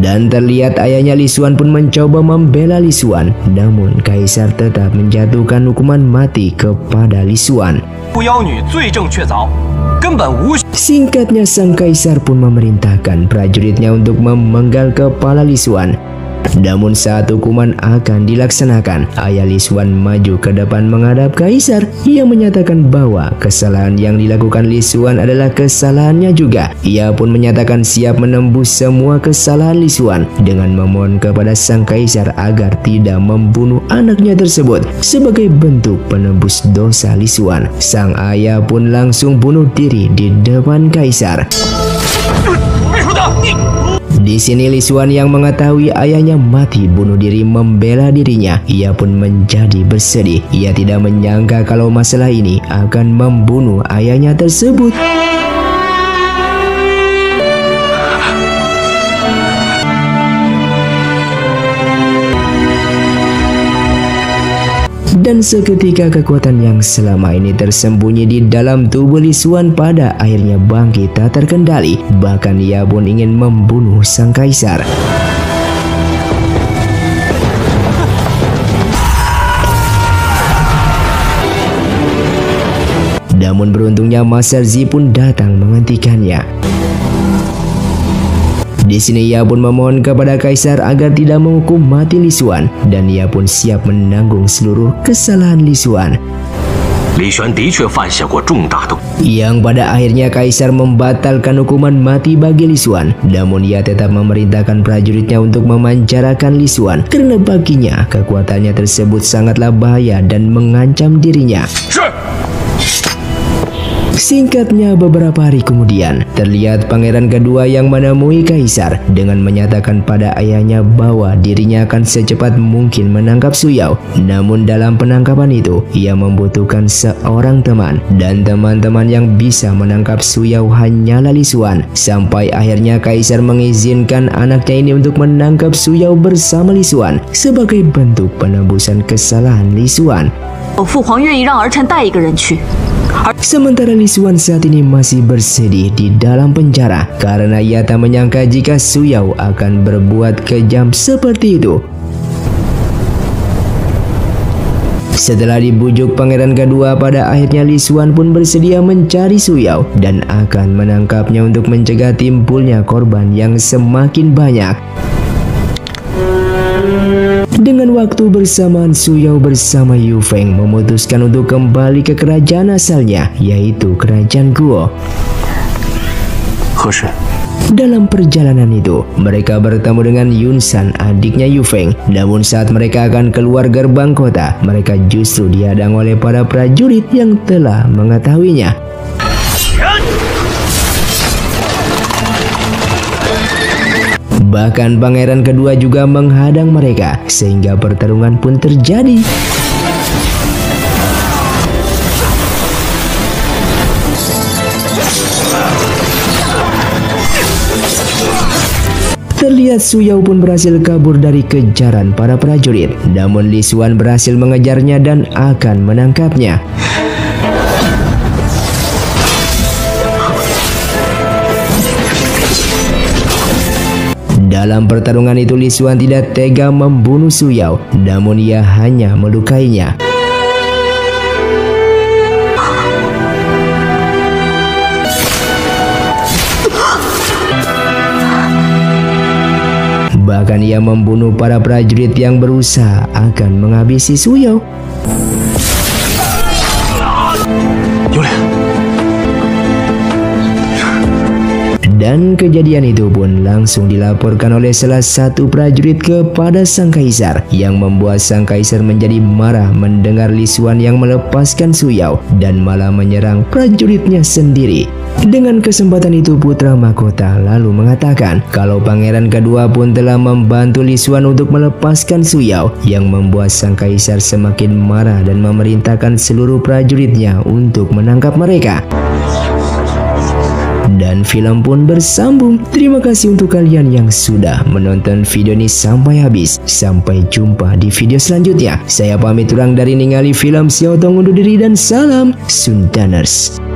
Dan terlihat ayahnya Li Xuan pun mencoba membela Li Xuan, namun Kaisar tetap menjatuhkan hukuman mati kepada Li Xuan. Singkatnya sang Kaisar pun memerintahkan prajuritnya untuk memenggal kepala Li Xuan. Namun saat hukuman akan dilaksanakan, ayah Li Xuan maju ke depan menghadap Kaisar. Ia menyatakan bahwa kesalahan yang dilakukan Li Xuan adalah kesalahannya juga. Ia pun menyatakan siap menembus semua kesalahan Li Xuan dengan memohon kepada sang Kaisar agar tidak membunuh anaknya tersebut sebagai bentuk penebus dosa Li Xuan. Sang ayah pun langsung bunuh diri di depan Kaisar. Di sini Li Xuan yang mengetahui ayahnya mati bunuh diri membela dirinya. Ia pun menjadi bersedih. Ia tidak menyangka kalau masalah ini akan membunuh ayahnya tersebut. Dan Dan seketika kekuatan yang selama ini tersembunyi di dalam tubuh Li Xuan pada akhirnya bangkit tak terkendali. Bahkan ia pun ingin membunuh sang kaisar. Namun beruntungnya Master Zi pun datang menghentikannya. Di sini ia pun memohon kepada kaisar agar tidak menghukum mati Li Xuan, dan ia pun siap menanggung seluruh kesalahan Li Xuan. Yang pada akhirnya kaisar membatalkan hukuman mati bagi Li Xuan, namun ia tetap memerintahkan prajuritnya untuk memanjarakan Li Xuan karena baginya kekuatannya tersebut sangatlah bahaya dan mengancam dirinya. Singkatnya, beberapa hari kemudian, terlihat pangeran kedua yang menemui kaisar dengan menyatakan pada ayahnya bahwa dirinya akan secepat mungkin menangkap Su Yao. Namun dalam penangkapan itu, ia membutuhkan seorang teman, dan teman-teman yang bisa menangkap Su Yao hanyalah Li Xuan. Sampai akhirnya kaisar mengizinkan anaknya ini untuk menangkap Su Yao bersama Li Xuan sebagai bentuk penebusan kesalahan Li Xuan. Sementara Li Xuan saat ini masih bersedih di dalam penjara karena ia tak menyangka jika Su Yao akan berbuat kejam seperti itu. Setelah dibujuk pangeran kedua, pada akhirnya Li Xuan pun bersedia mencari Su Yao dan akan menangkapnya untuk mencegah timbulnya korban yang semakin banyak. Dengan waktu bersamaan, Su Yao bersama Yu Feng memutuskan untuk kembali ke kerajaan asalnya, yaitu kerajaan Guo. Dalam perjalanan itu, mereka bertemu dengan Yun Shan, adiknya Yu Feng. Namun saat mereka akan keluar gerbang kota, mereka justru dihadang oleh para prajurit yang telah mengetahuinya. Bahkan pangeran kedua juga menghadang mereka, sehingga pertarungan pun terjadi. Terlihat Su Yao pun berhasil kabur dari kejaran para prajurit. Namun Li Xuan berhasil mengejarnya dan akan menangkapnya. Dalam pertarungan itu, Li Xuan tidak tega membunuh Su Yao, namun ia hanya melukainya. Bahkan ia membunuh para prajurit yang berusaha akan menghabisi Su Yao. Dan kejadian itu pun langsung dilaporkan oleh salah satu prajurit kepada sang kaisar, yang membuat sang kaisar menjadi marah mendengar Li Xuan yang melepaskan Su Yao dan malah menyerang prajuritnya sendiri. Dengan kesempatan itu, putra mahkota lalu mengatakan kalau pangeran kedua pun telah membantu Li Xuan untuk melepaskan Su Yao, yang membuat sang kaisar semakin marah dan memerintahkan seluruh prajuritnya untuk menangkap mereka. Dan film pun bersambung. Terima kasih untuk kalian yang sudah menonton video ini sampai habis. Sampai jumpa di video selanjutnya. Saya pamit kurang dari ningali film Xiao Tong undur diri dan salam Sundaners.